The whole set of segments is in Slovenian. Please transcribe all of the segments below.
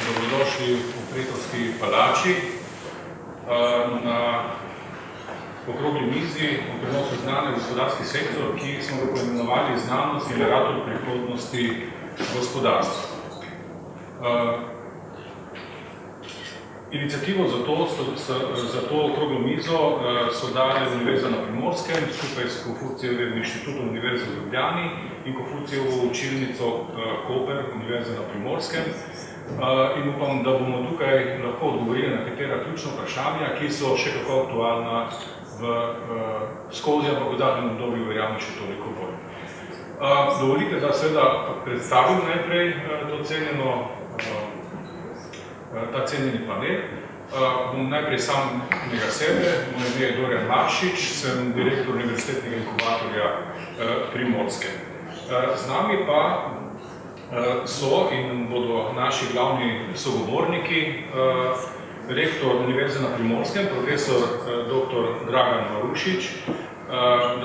Dobrodošli v Pretovski palači na okrogli mizi o prenosu znanja v gospodarski sektor, ki smo ga poimenovali znanost generator prihodnosti gospodarstva. Inicijativo za to okroglo mizo so dali Univerza na Primorskem skupaj s Konfucijevim inštitutom Univerze v Ljubljani in Konfucijevo učilnico Koper Univerze na Primorskem. In upam, da bomo tukaj lahko odgovorili na katera ključna vprašanja, ki so še kako aktualna skozi, ampak v zadnjem obdobju verjamem še toliko bolj. Dovolite, da seveda predstavim najprej ta cenjeni panel. Bom najprej samega sebe, moje ime je Dorijan Maršič, sem direktor Univerzitetnega inkubatorja Primorske. Z nami pa so in bodo naši glavni sogovorniki, rektor Univerze na Primorskem, profesor dr. Dragan Marušič. Dr.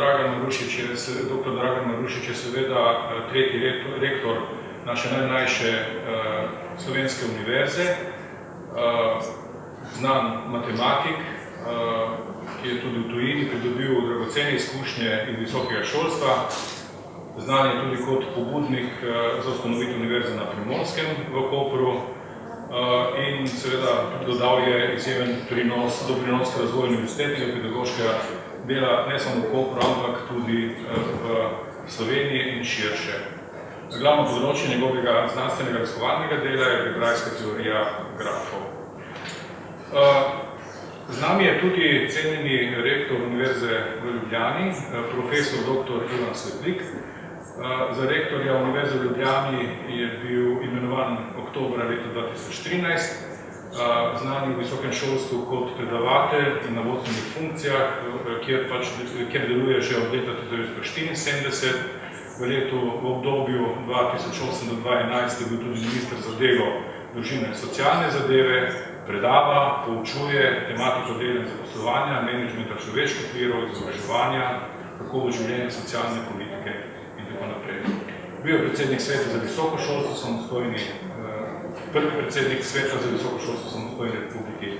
Dragan Marušič je seveda tretji rektor naše najmlajše slovenske univerze, znan matematik, ki je tudi v tujini pridobil dragocene izkušnje iz visokega šolstva. Znan je tudi kot pobudnik za ustanovitev Univerze na Primorskem v Kopru in seveda dodal je izjemen doprinos k razvoju univerzitetnega pedagoškega dela ne samo v Kopru, ampak tudi v Sloveniji in širše. Glavno področje njegovega znanstvenega raziskovalnega dela je algebrajska teorija grafov. Z nami je tudi cenjeni rektor Univerze v Ljubljani, profesor dr. Ivan Svetlik. Za rektorja Univerze v Ljubljani je bil imenovan oktobra leta 2013, znan v visokem šolstvu kot predavatelj in na vodstvenih funkcijah, kjer deluje že od leta 1974. V obdobju 2008 do 2011 je bil tudi minister za delo, družino in socialne zadeve, predava, poučuje tematiko dela in zaposlovanja, menedžmenta človeških virov, izobraževanja, kakovost življenja, socialne politike in tako naprej. Bil je predsednik sveta za visoko šolstvo samostojni, prvi predsednik sveta za visoko šolstvo samostojni Republiki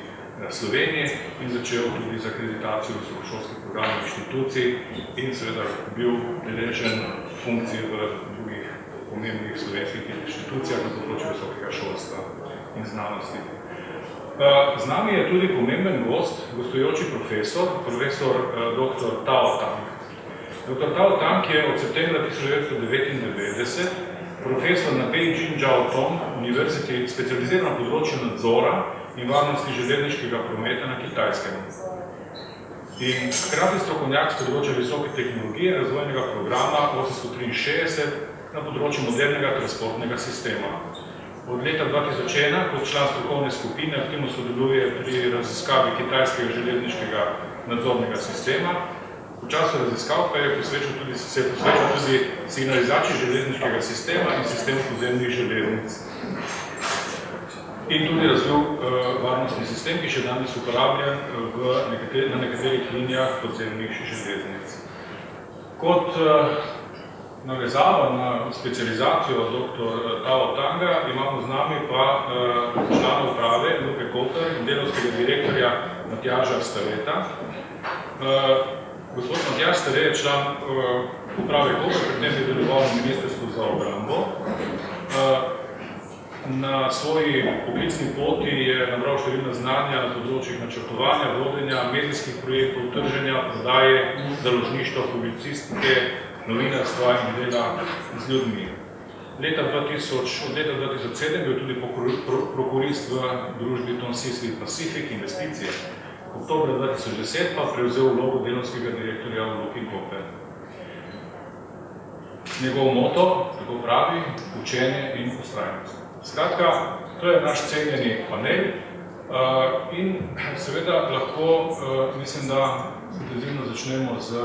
Slovenije in začel tudi z akreditacijo visokošolskih programov inštitucij in seveda bil deležen funkcij v drugih pomembnih slovenskih inštitucijah na področju visokega šolstva in znanosti. Z nami je tudi pomemben gost, gostujoči profesor dr. Tao Tang. Dr. Tao Tang je od septembra 1999 profesor na Beijing Jiao Tong univerziti, specializiran na področju nadzora in varnosti železniškega prometa na Kitajskem. In hkrati strokovnjak z področja visoke tehnologije razvojnega programa 863 na področju modernega transportnega sistema. Od leta 2001 kot član strokovne skupine aktivno sodeluje pri raziskavi kitajskega železniškega nadzornega sistema. V času raziskav pa se je posvečal tudi signalizaciji železniškega sistema in sistemu podzemnih železnic. In tudi razvil varnostni sistem, ki še danes uporabljen na nekaterih linijah podzemnih železnic. Kot navezava na specializacijo dr. Tao Tanga imamo z nami pa člana uprave Luke Koper in delovskega direktorja Matjaža Stareta. Gospod Matjaž Stare je član uprave Koper, pred tem je deloval na Ministrstvu za obrambo. Na svoji poklicni poti je nabral številna znanja na področjih načrtovanja, vodenja, medijskih projektov, trženja, prodaje, založništva, publicistike, novinarstva in dela z ljudmi. Od leta 2007 je bil tudi prokurist v družbi Tonsisli Pacific investicije. Oktobra 2010 pa prevzel vlogo delovskega direktorja v Luki Koper. Njegov moto, tako pravi, učenje in vztrajnost. Skratka, to je naš cenjeni panel in seveda lahko, mislim, da intenzivno začnemo z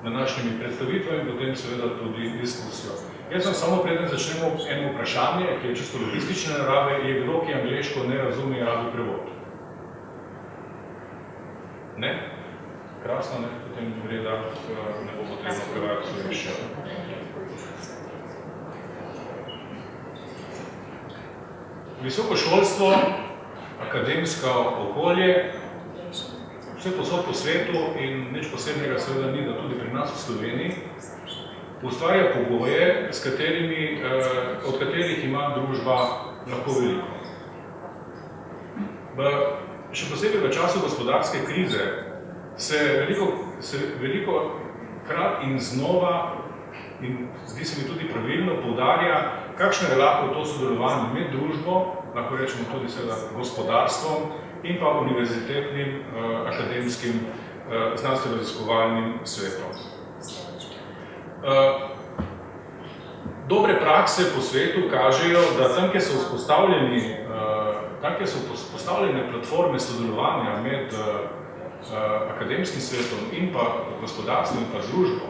današnjimi predstavitvami in potem seveda tudi diskusijo. Jaz vam samo preden začnemo eno vprašanje, ki je čisto logistične narave, je kdo, ki angleško ne razume in rabi prevod? Ne? Krasno, ne? Potem gre, da ne bo potrebno prevajati slovenščino. visoko šolstvo, akademsko okolje, vse posod po svetu in nič posebnega seveda ni, da tudi pri nas v Sloveniji, ustvarja pogoje, od katerih ima družba lahko veliko. Še posebej v času gospodarske krize se veliko krat in znova, in zdi se mi tudi pravilno, poudarja, kakšno je lahko to sodelovanje med družbo, lahko rečemo tudi seveda gospodarstvom in pa univerzitetnim, akademskim, znanstveno-raziskovalnim svetom. Dobre prakse po svetu kažejo, da tam, kjer so vzpostavljene platforme sodelovanja med akademskim svetom in pa gospodarstvom in pa družbo,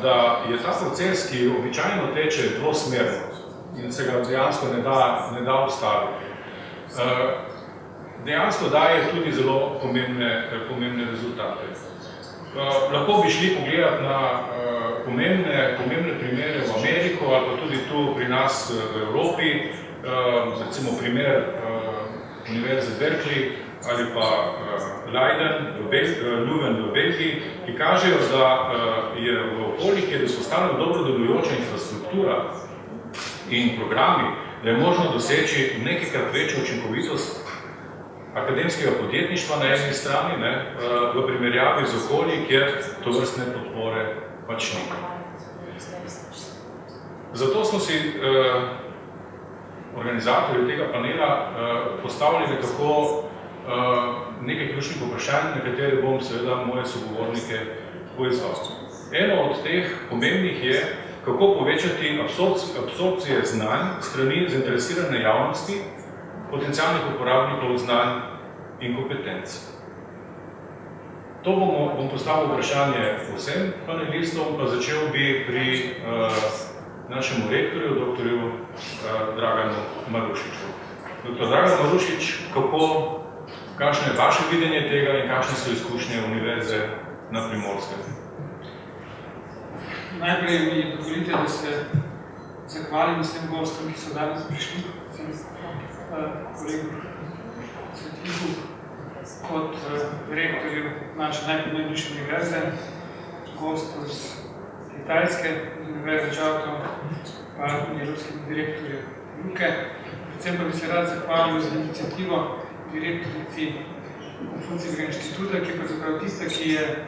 da je ta proces, ki običajno teče dvosmerno in se ga dejansko ne da ustaviti, dejansko daje tudi zelo pomembne rezultate. Lahko bi šli pogledati na pomembne primere v Ameriko ali pa tudi tu pri nas v Evropi, recimo primer Univerze Berkeley ali pa Leuven v Belgiji, ki kažejo, da je v okoljih, kjer je vzpostavljena dobro delujoča infrastruktura in programi, da je možno doseči nekajkrat večjo učinkovitost akademskega podjetništva na eni strani, v primerjavi z okolji, kjer tovrstne podpore pač ni. Zato smo si organizatorji tega panela postavili nekako nekaj ključnih vprašanj, na katere bom seveda moje sogovornike poizval. Eno od teh pomembnih je, kako povečati absorpcije znanj strani zainteresirane javnosti, potencialnih uporabnikov znanj in kompetenc. To bom postavil vprašanje vsem panelistom, pa začel bi pri našemu rektorju, doktorju Draganu Marušiču. Doktor Dragan Marušič, kakšno je vaše videnje tega in kakšne so izkušnje Univerze na Primorskem? Najprej mi dovolite, da se zahvalim vsem gostom, ki so danes prišli, kolegu Svetliku, kot rektorju naše najpomembnejše univerze, gostu iz Kitajske, iz Univerze Čavtov, pa tudi ruskim direktorju Luke. Predvsem pa bi se rad zahvalil za inicijativo direktorici Konfucijevega inštituta, ki je pravzaprav tista, ki je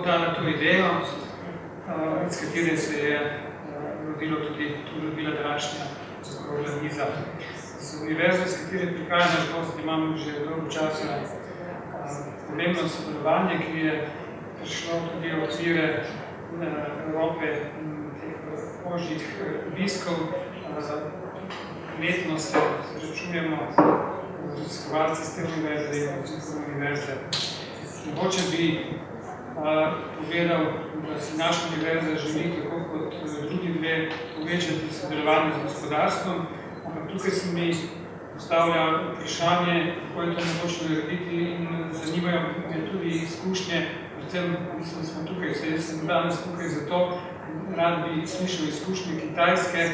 dala to idejo, iz katere se je rodila današnja okrogla miza. Z univerze, s katere prihajam, nažalost imam že dolgo časa pomembno sodelovanje, ki je prišlo tudi v okvire Evrope in teh ožjih obiskov. Letno se srečujemo raziskovalci s te univerze in raziskovalne univerze. Mogoče bi povedal, da si naša univerza želi, tako kot drugi dve, povečati sodelovanje z gospodarstvom, ampak tukaj se mi postavlja vprašanje, kako je to mogoče narediti in zanimajo me tudi izkušnje, predvsem mislim, da smo tukaj, jaz sem danes tukaj zato, rad bi slišal izkušnje Kitajske,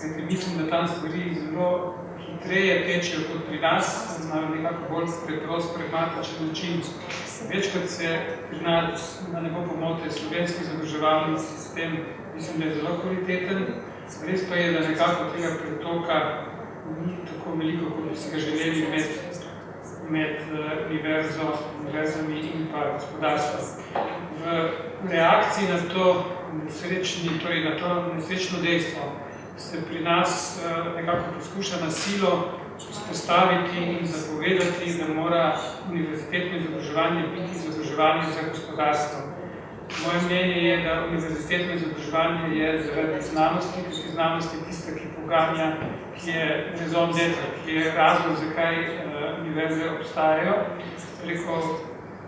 kajti mislim, da tam stvari zelo hitreje tečejo kot pri nas, na nekako bolj preprost, pragmatičen način. Večkrat se pri nas, da ne bo pomote, slovenski izobraževalni sistem, mislim, da je zelo kvaliteten. Res pa je, da nekako tega pretoka ni tako veliko, kot bi si ga želeli med univerzami in pa gospodarstvom. V reakciji na to nesrečno dejstvo se pri nas nekako poskuša na silo vzpostaviti in zapovedati, da mora univerzitetno izobraževanje biti izobraževanje za gospodarstvo. Moje mnenje je, da univerzitetno izobraževanje je zaradi znanosti, ker znanost je tista, ki poganja, ki je raison d'être, ki je razlog, zakaj univerze obstajajo.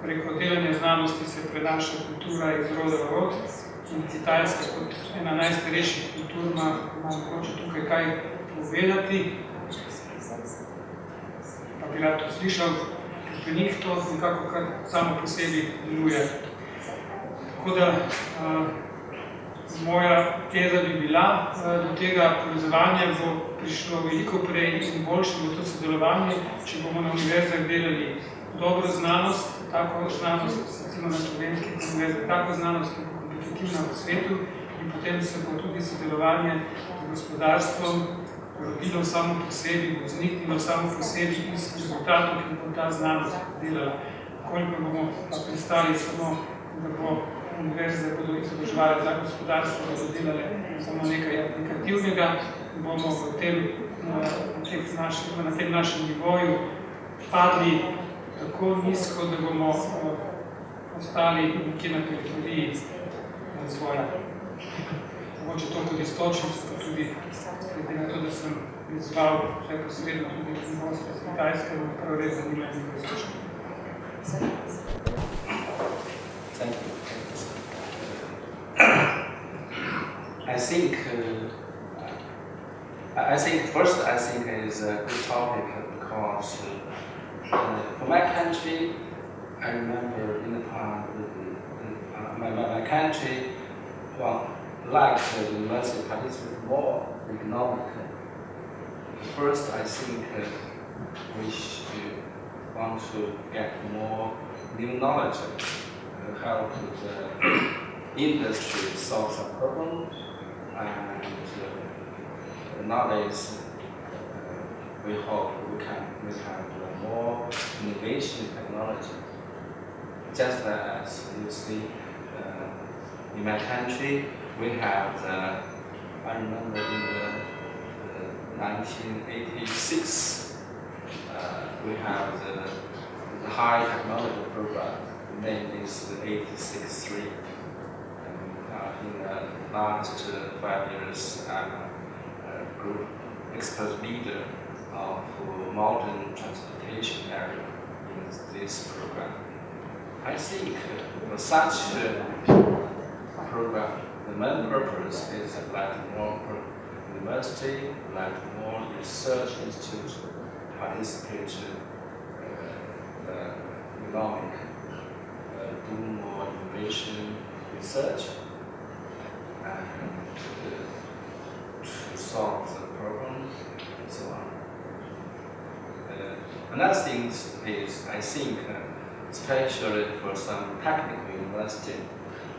Preko delanja znanosti se prenaša kultura iz roda v rod in Kitajska kot ena najstarejših kultur ima mogoče tukaj kaj povedati. Pa bi rad to slišal, ker pri njih to nekako kar samo po sebi deluje. Tako da Moja teza bi bila, do tega povezovanja bo prišlo veliko prej in boljše bo to sodelovanje, če bomo na univerzah delali dobro znanost, tako znanost, recimo na slovenskih univerzah, tako znanost, ki bo kompetitivna v svetu in potem se bo tudi sodelovanje z gospodarstvom rodilo samo po sebi, bo vzniknilo samo po sebi iz rezultatov, ki bo ta znanost delala. Koliko bomo pa pristali samo, da bo univerze bodo izobraževali za gospodarstvo, da bodo delali samo nekaj aplikativnega, bomo na tem našem nivoju padli tako nizko, da bomo ostali nekje na periferiji razvoja. Mogoče to kot istočnico, pa tudi glede na to, da sem izval vse posredno tudi Mostra z Kitajske, bo prav res zanimljivo in istočno. Thank you. I think first is a good topic because for my country, I remember in the past, my country liked the university participate more economically. First, I think we want to get more new knowledge, help the industry solve some problems, and nowadays we hope we have more innovation technology. Just as you see in my country, we have I remember in the 1986, we have the high technology program, named is 86-3. In the last 5 years, I'm a group expert leader of modern transportation area in this program. I think for such a program, the main purpose is to let more university, let more research institutes participate in the economic, do more innovation research, and to solve the problem, and so on. Another thing is, I think, especially for some technical university,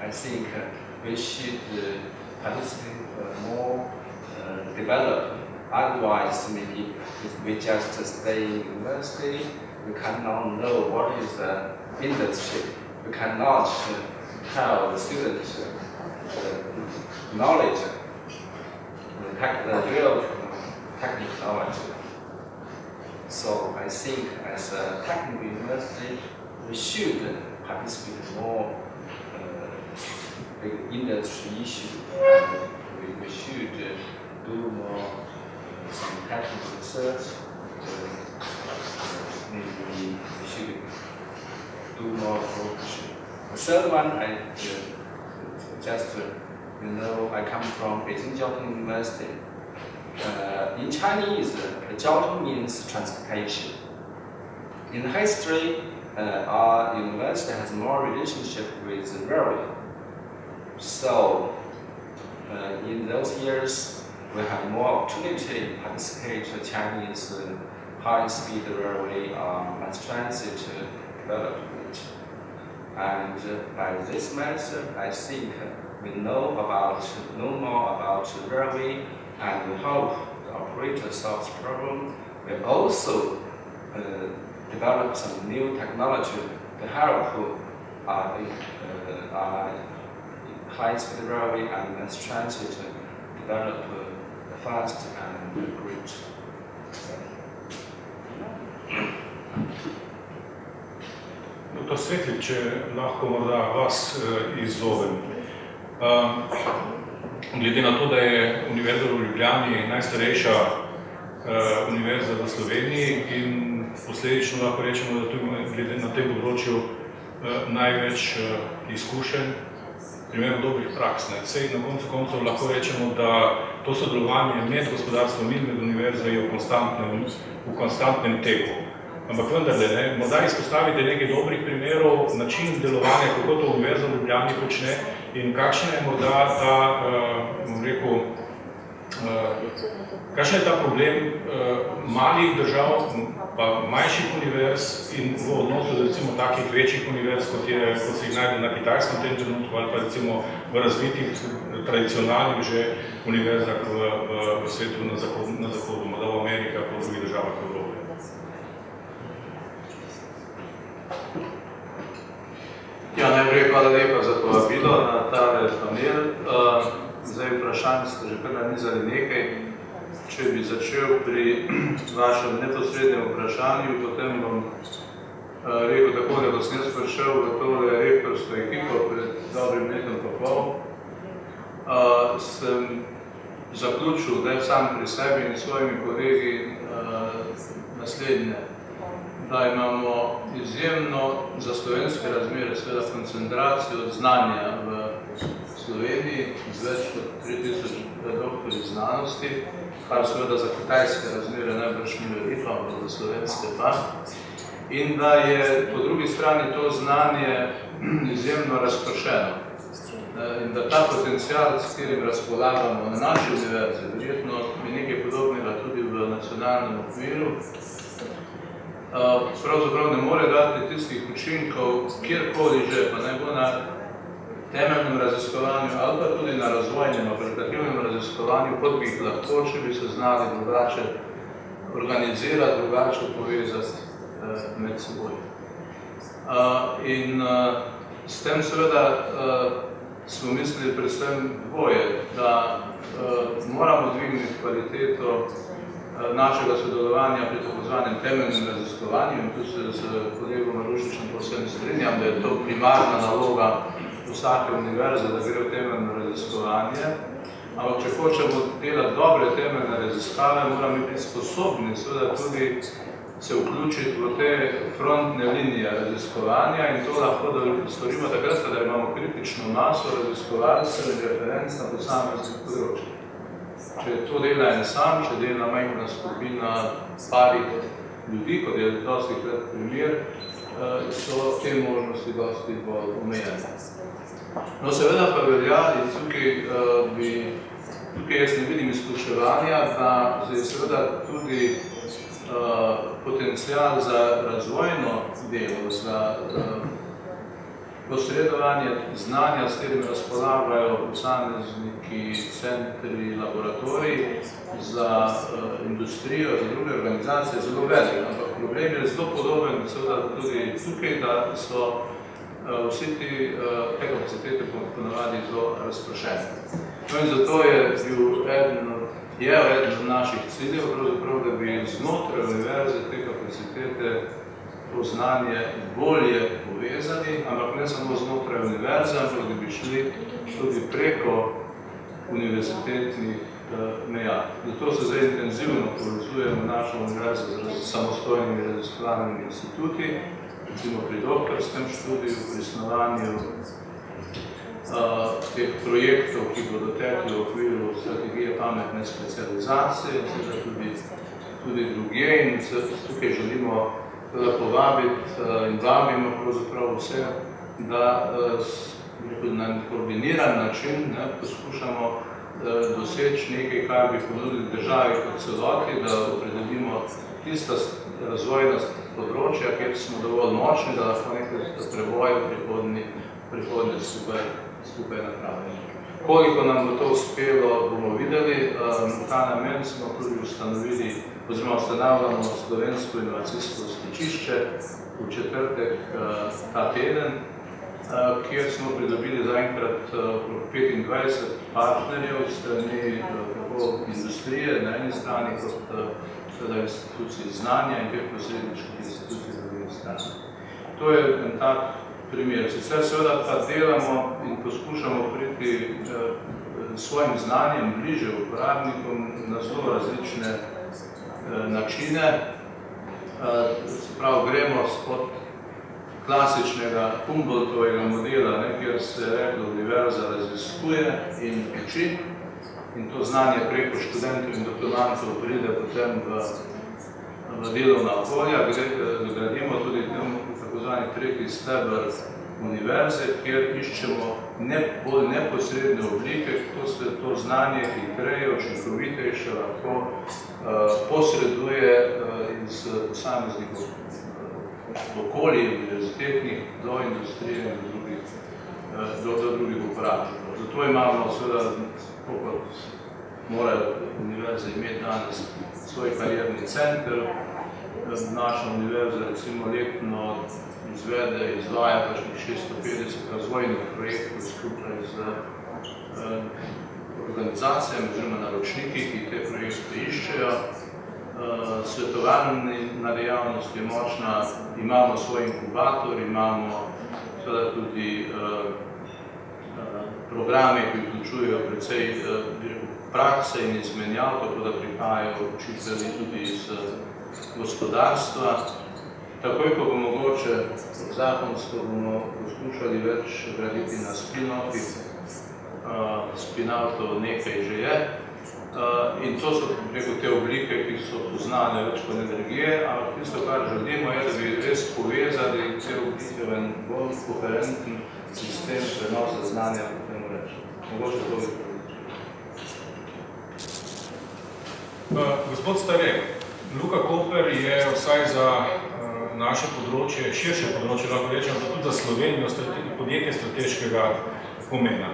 I think we should participate more develop. Otherwise, maybe if we just stay in university, we cannot know what is the industry. We cannot tell the students knowledge, the real technical knowledge. So I think as a technical university, we should participate more in industry issues. We should do more some technical research. Maybe we should do more production. The third one, I come from Beijing Jiaotong University. In Chinese, Jiaotong means transportation. In history, our university has more relationship with the railway. So, in those years, we have more opportunity to participate in Chinese high-speed railway mass transit development. And by this method, I think we know more about railway, and we hope the operator solves the problem. We also develop some new technology to help high-speed railway and mass transit develop fast and great. Dr. Svetlik, če lahko morda vas izzovem. Glede na to, da je Univerza v Ljubljani najstarejša univerza v Sloveniji in posledično lahko rečemo, da tu glede na tem področju največ izkušenj, primerov dobrih praks. Sej na koncu koncev lahko rečemo, da to sodelovanje med gospodarstvom in med univerzo je v konstantnem teku. Ampak vendarle, morda izpostavite nekaj dobrih primerov, način delovanja, kako to Univerza v Ljubljani počne in kakšen je morda ta, bom rekel, kakšen je ta problem malih držav, pa manjših univerz in v odnosu recimo takih večjih univerz, kot se jih najde na Kitajskem v tem trenutku, ali pa recimo v razvitih, tradicionalnih že univerzah v svetu na zahodu, morda v Ameriki, pa v drugih državah v Evropi. Ja, najprej hvala lepa za povabilo na tale panel. Zdaj vprašanj ste že kar nanizali nekaj. Če bi začel pri vašem neposrednem vprašanju, potem bom rekel tako, da ko sem jaz prišel v tole rektorsko ekipo pred dobrim letom pa pol, sem zaključil, da sam pri sebi in svojimi kolegi naslednje, da imamo izjemno za slovenske razmere seveda koncentracijo znanja v Sloveniji z več kot 3000 doktorjev znanosti, kar seveda za kitajske razmere najbrž ni veliko, ampak za slovenske pa. In da je po drugi strani to znanje izjemno razpršeno. In da ta potencial, s katerim razpolagamo na naši univerzi, verjetno je nekaj podobnega tudi v nacionalnem okviru, pravzaprav ne more dati tistih učinkov, kjerkoli že, pa naj bo na temeljnem raziskovanju ali pa tudi na razvojnem, aplikativnem raziskovanju, kot bi jih lahko, če bi se znali drugače organizirati, drugače povezati med seboj. In s tem seveda smo mislili predvsem dvoje, da moramo dvigniti kvaliteto našega sodelovanja pri tako zvanem temeljnem raziskovanju in tu se s kolegom Marušičem povsem strinjam, da je to primarna naloga vsake univerze, da gre v temeljno raziskovanje. Ampak če hočemo delati dobre temeljne raziskave, moramo biti sposobni seveda tudi se vključiti v te frontne linije raziskovanja in to lahko storimo takrat, da imamo kritično maso raziskovalcev in referenc na posameznih področjih. Če to dela en sam, če dela majhna skupina parih ljudi, kot je dosti krat primer, so te možnosti dosti bolj omejene. No, seveda pa velja, in tukaj jaz ne vidim izključevanja, da je seveda tudi potencial za razvojno delo, za posredovanje znanja, s katerim razpolagajo posamezniki, centri, laboratoriji, za industrijo, za druge organizacije zelo velik. Ampak problem je zelo podoben seveda tudi tukaj, da so vsi te kapacitete ponavadi zelo razprošene. No in zato je bil eden od naših ciljev, da bi znotraj univerze te kapacitete to znanje bolje povezali, ampak ne samo znotraj univerze, ampak da bi šli tudi preko univerzitetnih meja. Zato se zdaj intenzivno povezujemo našo univerzo z samostojnimi raziskovalnimi instituti, recimo pri doktorskem študiju, pri snovanju teh projektov, ki bodo tekli v okviru strategije pametne specializacije, tudi drugje in tukaj želimo povabiti in vabimo pravzaprav vse, da na koordiniran način poskušamo doseči nekaj, kar bi ponudili državi kot celoti, da opredelimo tista razvojna področja, kjer smo dovolj močni, da lahko nekaj preboje v prihodnje skupaj napravljeni. Koliko nam bo to uspelo, bomo videli. Ta namen smo tudi ustanovili, oziroma ustanavljamo slovensko inovacijsko stičišče v četrtek ta teden, kjer smo pridobili zaenkrat okrog 25 partnerjev strani tako industrije na eni strani, kot institucij znanja in teh posredniških institucij na drugi strani. To je en tak primer. Sicer seveda pa delamo in poskušamo priti svojim znanjem bliže uporabnikom na zelo različne načine. Se pravi, gremo spod klasičnega Humboldtovega modela, kjer se reklo, univerza raziskuje in uči in to znanje preko študentov in doktorantov pride potem v delovna okolja, gradimo tudi tako zvani tretji steber univerze, kjer iščemo bolj neposredne oblike, kako se to znanje hitreje, učinkovitejše lahko posreduje iz posameznih okolij, univerzitetnih do industrije in do drugih uporabnikov. Zato imamo seveda, kot morajo univerze imeti danes svoj karierni center. Naša univerza recimo letno izvaja kakšnih 650 razvojnih projektov skupaj z organizacijami oziroma naročniki, ki te projekte iščejo. Svetovalna dejavnost je močna, imamo svoj inkubator, imamo seveda tudi programe, ki vključujejo precej prakse in izmenjav, tako da prihajajo učitelji tudi iz gospodarstva. Takoj, ko bo mogoče zakonsko, bomo poskušali več graditi na spin-offih. Spin-outov nekaj že je. In to so te oblike, ki so poznane več kot energije, ampak tisto, kar želimo, je, da bi res povezali te oblike v en bolj koherenten sistem prenosa znanja, kot temu reči. Mogoče to bi Gospod Starek, Luka Koper je vsaj za naše področje, širše področje, lahko rečem, pa tudi za Slovenijo podjetje strateškega pomena.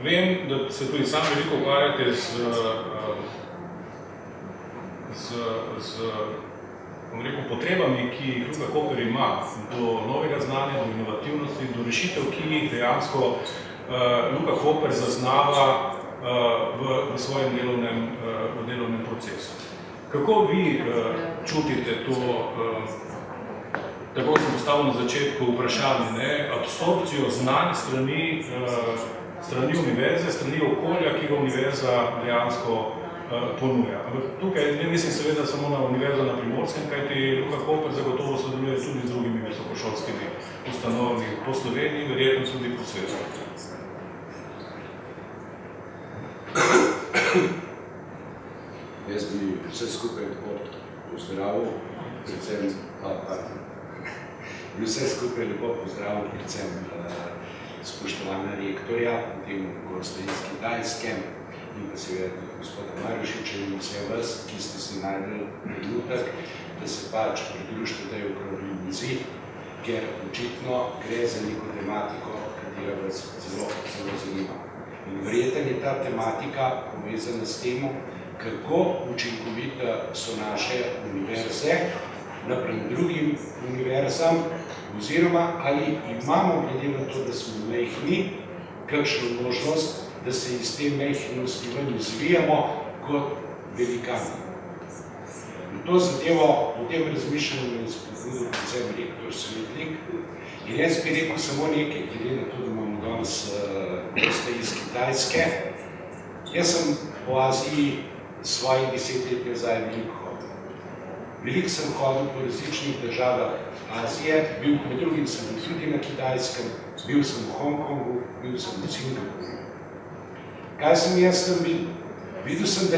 Vem, da se tudi sam veliko ukvarjate z potrebami, ki jih Luka Koper ima do novega znanja, do inovativnosti, do rešitev, ki jih dejansko Luka Koper zaznava v svojem delovnem procesu. Kako vi čutite to, tako sem postavil na začetku vprašanje, absorpcijo znanj strani univerze, strani okolja, ki ga univerza dejansko ponuja. Tukaj ne mislim seveda samo na univerzo na Primorskem, kajti Luka Koper zagotovo sodeluje tudi z drugimi visokošolskimi ustanovami po Sloveniji, verjetno tudi po svetu. Jaz bi vse skupaj lepo pozdravil, predvsem spoštovana rektorja, potem gosta iz Kitajske in pa seveda tudi gospoda Marušiča in vse vas, ki ste si najdeli trenutek, da se pač pridružite tej okrogli mizi, ker očitno gre za neko tematiko, katera vas zelo zanima. In verjetno je ta tematika povezana s tem, kako učinkovite so naše univerze napram drugim univerzam, oziroma ali imamo, glede na to, da smo majhni, kakšno možnost, da se iz te majhnosti ven izvijamo kot velikani. In to zadevo v tem razmišljanju je spodbudil predvsem rektor Svetlik. In jaz bi rekel samo nekaj, glede na to, da imamo danes goste iz Kitajske. Jaz sem po Aziji svojih 10 let nazaj veliko hodil. Veliko sem hodil po različnih državah Azije, med drugim sem bil tudi na Kitajskem, bil sem v Hongkongu, bil sem v Singapurju. Kaj sem jaz tam videl? Videl sem, da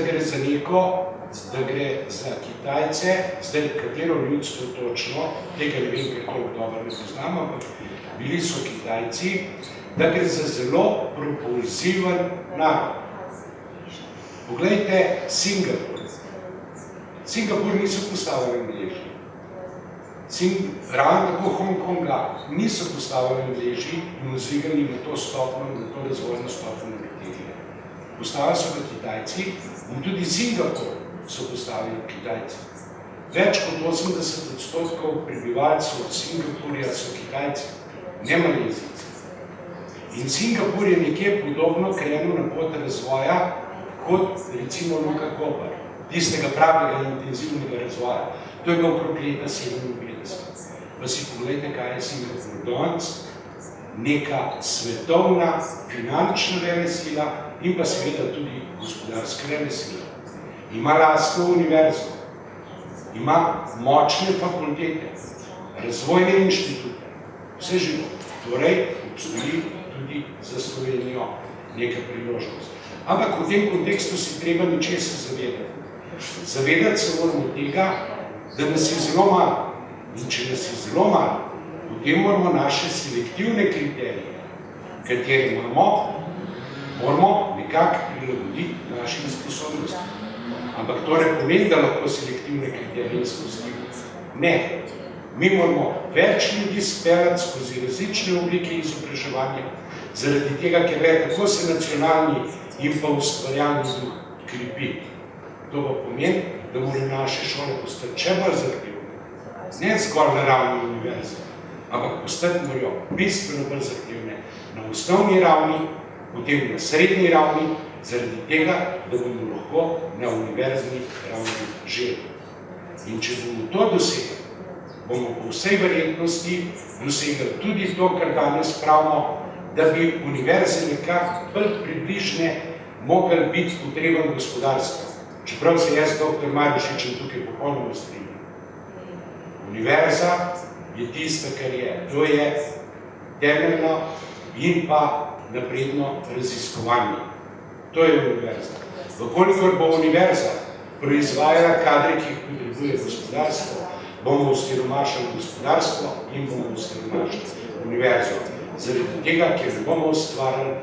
gre za Kitajce, zdaj katero ljudstvo točno, tega ne vem, ker toliko dobro ne poznam, ampak bili so Kitajci, da gre za zelo propulziven narod. Poglejte Singapur. Singapur niso postavili mreži. Ravno tako Hongkonga niso postavili mreži in vzdigali na to stopno, na to razvojno stopno nekateri. Postavili so ga Kitajci in tudi Singapur so postavili Kitajci. Več kot 80% prebivalcev Singapurja so Kitajci, ne Malezijci. In Singapur je nekje podobno krenil na pot razvoja kot recimo Luka Koper, tistega pravega intenzivnega razvoja. To je bilo okrog leta 57. Pa si pogledajte, kaj je Singapur danes, neka svetovna, finančna velesila in pa seveda tudi gospodarska velesila. Ima lastno univerzo, ima močne fakultete, razvojne inštitute, vse živo. Torej, obstoji tudi za Slovenijo neka priložnost. Ampak v tem kontekstu si treba ničesar zavedati. Zavedati se moramo tega, da nas je zelo malo. In če nas je zelo malo, potem moramo naše selektivne kriterije, katere moramo nekako prilagoditi našim sposobnostim. Ampak to ne pomeni, da lahko selektivne kriterije izpustimo. Ne. Mi moramo več ljudi speljati skozi različne oblike izobraževanja, zaradi tega, ker tako se nacionalni in pa ustvarjalni duh krepi. To pa pomeni, da morajo naše šole postati še bolj zahtevne. Ne zgolj na ravni univerze, ampak postati morajo bistveno bolj zahtevne na osnovni ravni, potem na srednji ravni, zaradi tega, da bomo lahko na univerzni ravni želi. In če bomo to dosegli, bomo po vsej verjetnosti dosegli tudi to, kar danes pravimo, da bi univerze nekako bolj približne mogli biti potreben gospodarstva. Čeprav se jaz, dr. Marušič, tukaj popolnoma strinjam. Univerza je tista, kar je. To je temeljno in pa napredno raziskovanje. To je univerza. Vkolikor bo univerza proizvajala kadre, ki jih potrebuje gospodarstvo, bomo osiromašili gospodarstvo in bomo osiromašili univerzo. Zaradi tega, ker ne bomo ustvarjali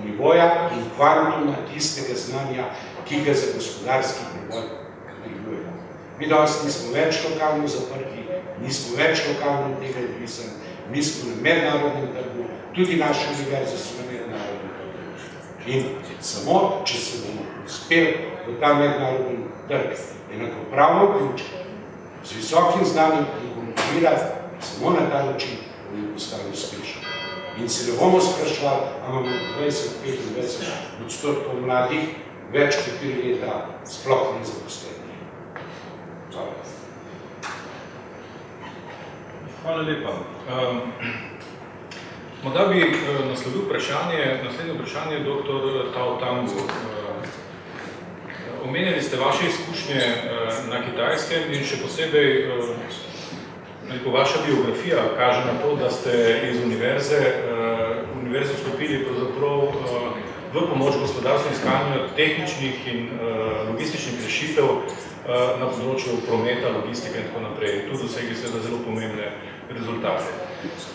nivoja in kvantuma tistega znanja, ki ga za gospodarski priboj potrebujemo. Mi danes nismo več lokalno zaprti, nismo več lokalno tega odvisni, mi smo na mednarodnem trgu, tudi naše univerze so na mednarodnem trgu. In samo, če se bomo uspeli v ta mednarodni trg enakopravno vključiti, z visokim znanjem in konkurirati, samo na ta način bomo postali uspešni. In se ne bomo sprašvali, ali imamo 20-25% mladih več kot 4 leta sploh ne zaposleni. Hvala. Hvala lepa. Morda bi naslovil naslednje vprašanje dr. Tao Tangu. Omenjali ste vaše izkušnje na Kitajskem in še posebej vaša biografija kaže na to, da ste iz univerze vstopili pravzaprav v pomoč gospodarstvu iskanju tehničnih in logističnih rešitev na področju prometa, logistike in tako naprej. Tu dosegli seveda zelo pomembne rezultate.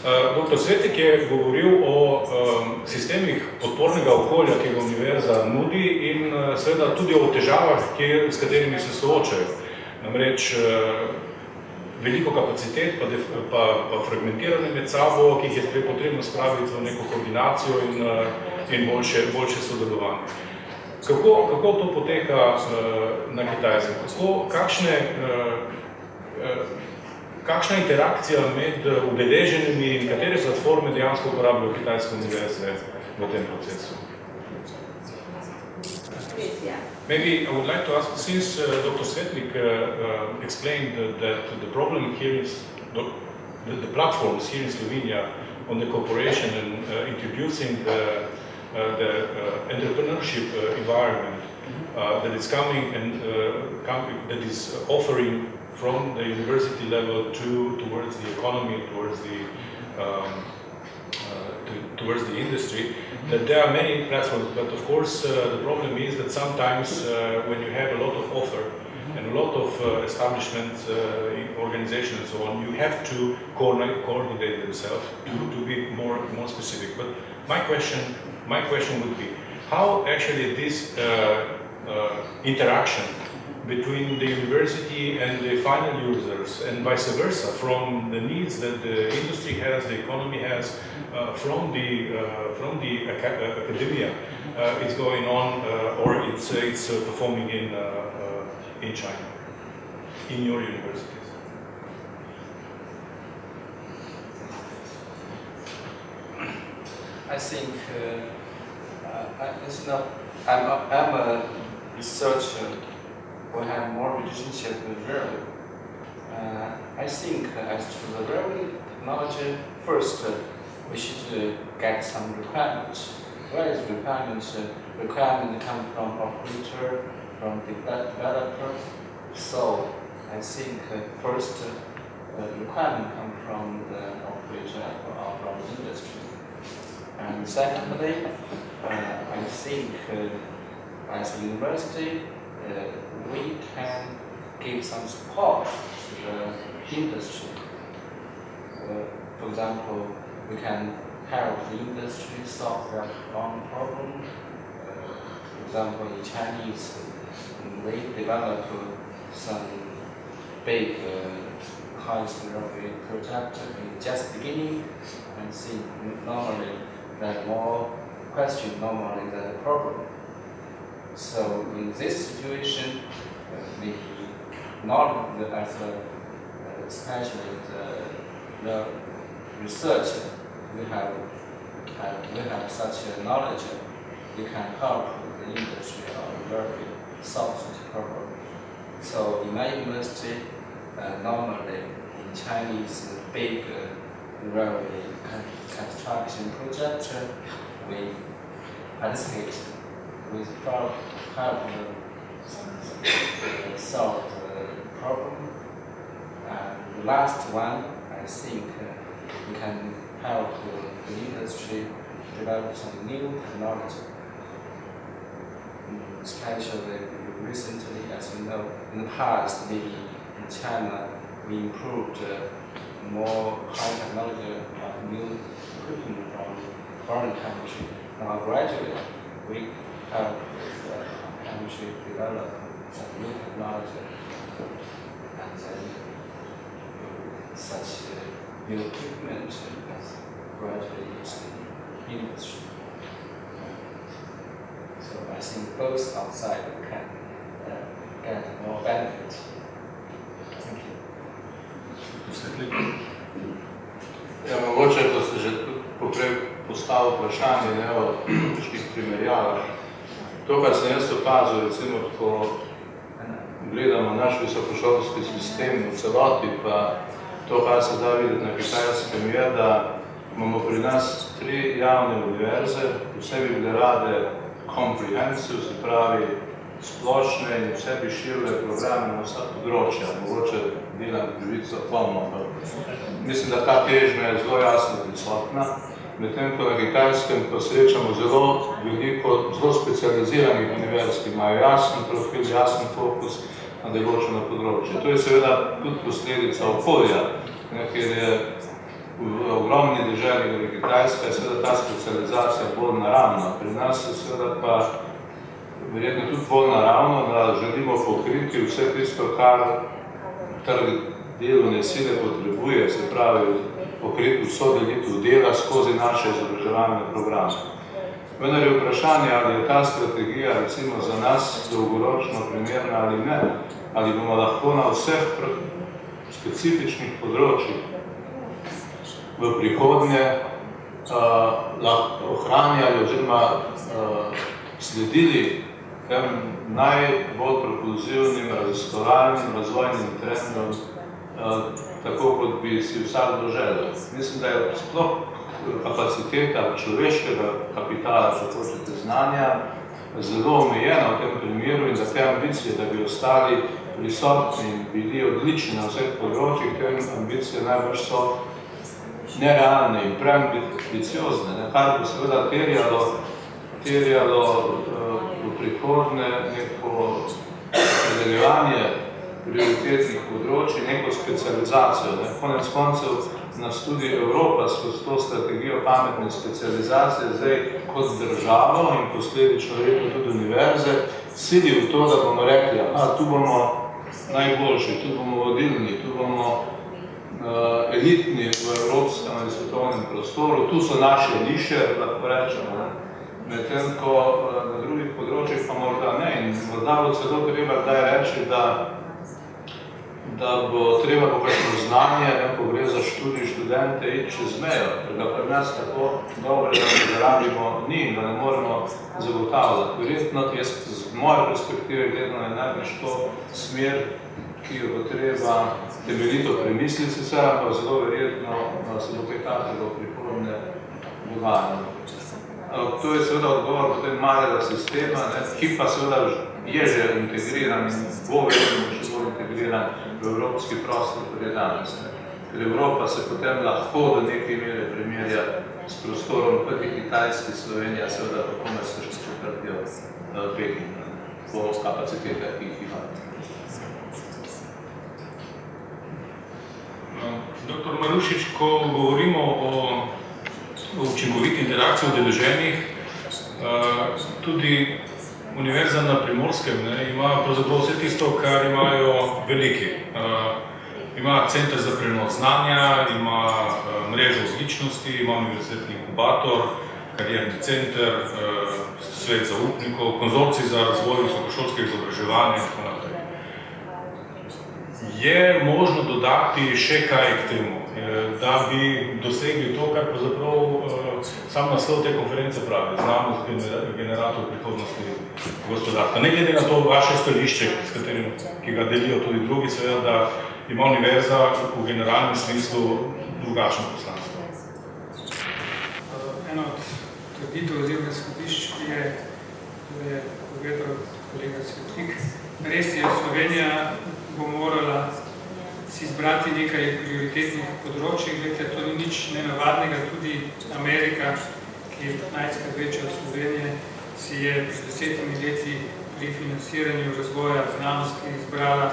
Dr. Svetlik je govoril o sistemih podpornega okolja, ki ga univerza nudi in seveda tudi o težavah, s katerimi se soočajo. Namreč veliko kapacitet pa fragmentirane med sabo, ki jih je potrebno spraviti v neko koordinacijo in boljše sodelovanje. Kako to poteka na Kitajskem? Kakšna interakcija med udeleženimi in katere platforme dejansko uporabljajo kitajske univerze v tem procesu? Maybe I would like to ask, since Dr. Svetlik explained that the problem here is the platforms here in Slovenia on the cooperation and introducing the entrepreneurship environment that is coming and that is offering from the university level towards the economy, towards the industry, that there are many platforms, but of course the problem is that sometimes when you have a lot of offer and a lot of establishments, organizations and so on, you have to coordinate themselves to be more specific. But my question would be, how actually this interaction between the university and the final users and vice versa, from the needs that the industry has, the economy has, from the academia, is going on or it's performing in China, in your universities? I think I'm a researcher who have more relationship with railway. I think as to the railway technology, first we should get some requirements. Where is requirements? Requirement come from operator, from developer. So I think first requirement come from the operator or from the industry. And secondly, I think as a university, we can give some support to the industry. For example, we can help the industry solve their own problem. For example, in Chinese, we develop some big house railway project in just beginning, and see normally there are more questions normally than the problem. So in this situation, not as especially the research, we have such a knowledge, we can help the industry or railway solve such a problem. So in my university, normally in Chinese big railway construction project, we participate with help solve the problem. And the last one, I think we can help the industry develop some new technology. Especially recently, as you know, in the past, maybe in China, we improved more high technology of new equipment from foreign country. Now gradually, we help the country develop some new technology, and then such new equipment is gradually used in industry. So I think both outside can get more benefit. Thank you. Ja, mogoče, ko ste že poprej postavili vprašanje, ne, o takšnih primerjavah. To, kar sem jaz opazil, recimo, ko gledamo naš visokošolski sistem v celoti, pa to, kar se da videti na Kitajskem, je, da imamo pri nas 3 javne univerze, vse bi bile rade comprehensive, se pravi splošne in vse bi širile programe na vsa področja, mogoče delam krivico polno. Mislim, da ta težnja je zelo jasno prisotna, medtem ko na Kitajskem posrečamo zelo veliko, zelo specializiranih univerz, ki imajo jasen profil, jasen fokus na določeno področje. To je seveda tudi posledica okolja, ker je v ogromni deželi, kot je Kitajska, je seveda ta specializacija bolj naravna. Pri nas je seveda pa verjetno tudi bolj naravno, da želimo pokriti vse tisto, kar trg delovne sile potrebuje, se pravi pokriti vso delitev dela skozi naše izobraževalne programe. Vendar je vprašanje, ali je ta strategija recimo za nas dolgoročno primerna ali ne, ali bomo lahko na vseh specifičnih področjih v prihodnje ohranjali oziroma sledili najbolj propulzivnim, raziskovalnim, razvojnim trendom, tako kot bi si vsakdo želel. Mislim, da je sploh kapaciteta človeškega kapitala, če hočete znanja, zelo omejena v tem primeru in za te ambicije, da bi ostali prisotni in bili odlični na vseh področjih, te ambicije najbolj so nerealne in preambiciozne, kar bo seveda terjalo v prihodnje neko predeljevanje prioritetnih področij, neko specializacijo. Konec koncev nas tudi Evropa skozi to strategijo pametne specializacije zdaj kot državo in posledično verjetno tudi univerze sili v to, da bomo rekli, tu bomo najboljši, tu bomo vodilni, tu bomo elitni v evropskem ali svetovnem prostoru, tu so naše niše, lahko rečemo, medtem ko na drugih področjih pa morda ne. In morda bo celo treba kdaj reči, da bo treba pokažno znanje, ko gre za študij študente, iti čez mejo, ker ga pri nas tako dobrega ne rabimo ni in da ne moremo zagotavljati. Verjetno, z moje perspektive gledano je največ to smer, ki jo bo treba temeljito premisliti, sicer pa zelo verjetno se bo kaj takega v prihodnje dogajalo. To je seveda odgovor potem malega sistema, ki pa seveda je že integriran in bo verjetno še bolj integriran v evropski prostor, kot je danes. Ker Evropa se potem lahko do neke mere primerja s prostorom, kot je Kitajski, Slovenija, seveda pa komaj se še četrtijo Peking. po kapacitetah, ki jih imate. Dr. Marušič, ko govorimo o učinkoviti interakciji udeleženih, tudi Univerza na Primorskem ima pravzaprav vse tisto, kar imajo veliki. Ima center za prenos znanja, ima mrežo odličnosti, ima univerzitetni inkubator, karierni center, svet zaupnikov, konzorcij za razvoj visokošolskega izobraževanja in tako naprej. Je možno dodati še kaj k temu, da bi dosegli to, kar pravzaprav sam naslov te konference pravi, znanost generator prihodnosti gospodarstva. Ne glede na to vaše stališče, ki ga delijo tudi drugi, seveda, da ima univerza v generalnem smislu drugačno poslanstvo. Eno od trditev oziroma izhodišč je povedal kolega Svetlik. Res je, Slovenija bo morala si izbrati nekaj prioritetnih področij. Glede, to ni nič nenavadnega, tudi Amerika, ki je 15-krat večja od Slovenije, si je pred 10 leti pri financiranju razvoja znanosti izbrala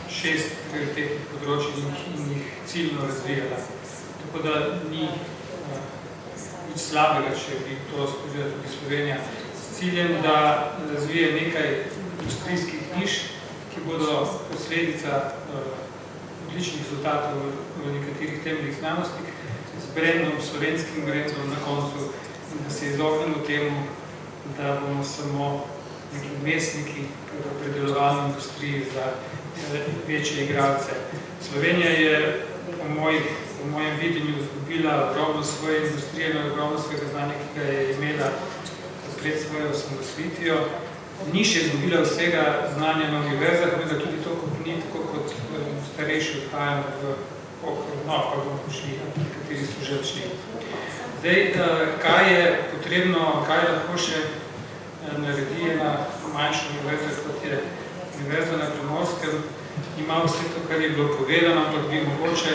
6 prioritetnih področij in jih ciljno razvijala. Tako da ni nič slabega, če bi to storila tudi Slovenija, s ciljem, da razvije nekaj industrijskih niš, ki bodo posledica odličnih rezultatov v nekaterih temeljnih znanostih, z brendom, slovenskim brendom na koncu, in da se izognemo temu, da bomo samo neki mestniki v predelovalni industriji za večje igralce. Slovenija je po mojem videnju izgubila ogromno svoje industrije, ogromno svojega znanja, ki ga je imela pred svojo osamosvojitvijo. Ni še izgubila vsega znanja na univerzah, vendar tudi to, ni tako kot starejši odhajamo v okno, pa bomo šli, kateri so že odšli. Zdaj, kaj je potrebno, kaj lahko še naredi ena manjša univerza, kot je Univerza na Primorskem, ima vse to, kar je bilo povedano, ampak bi mogoče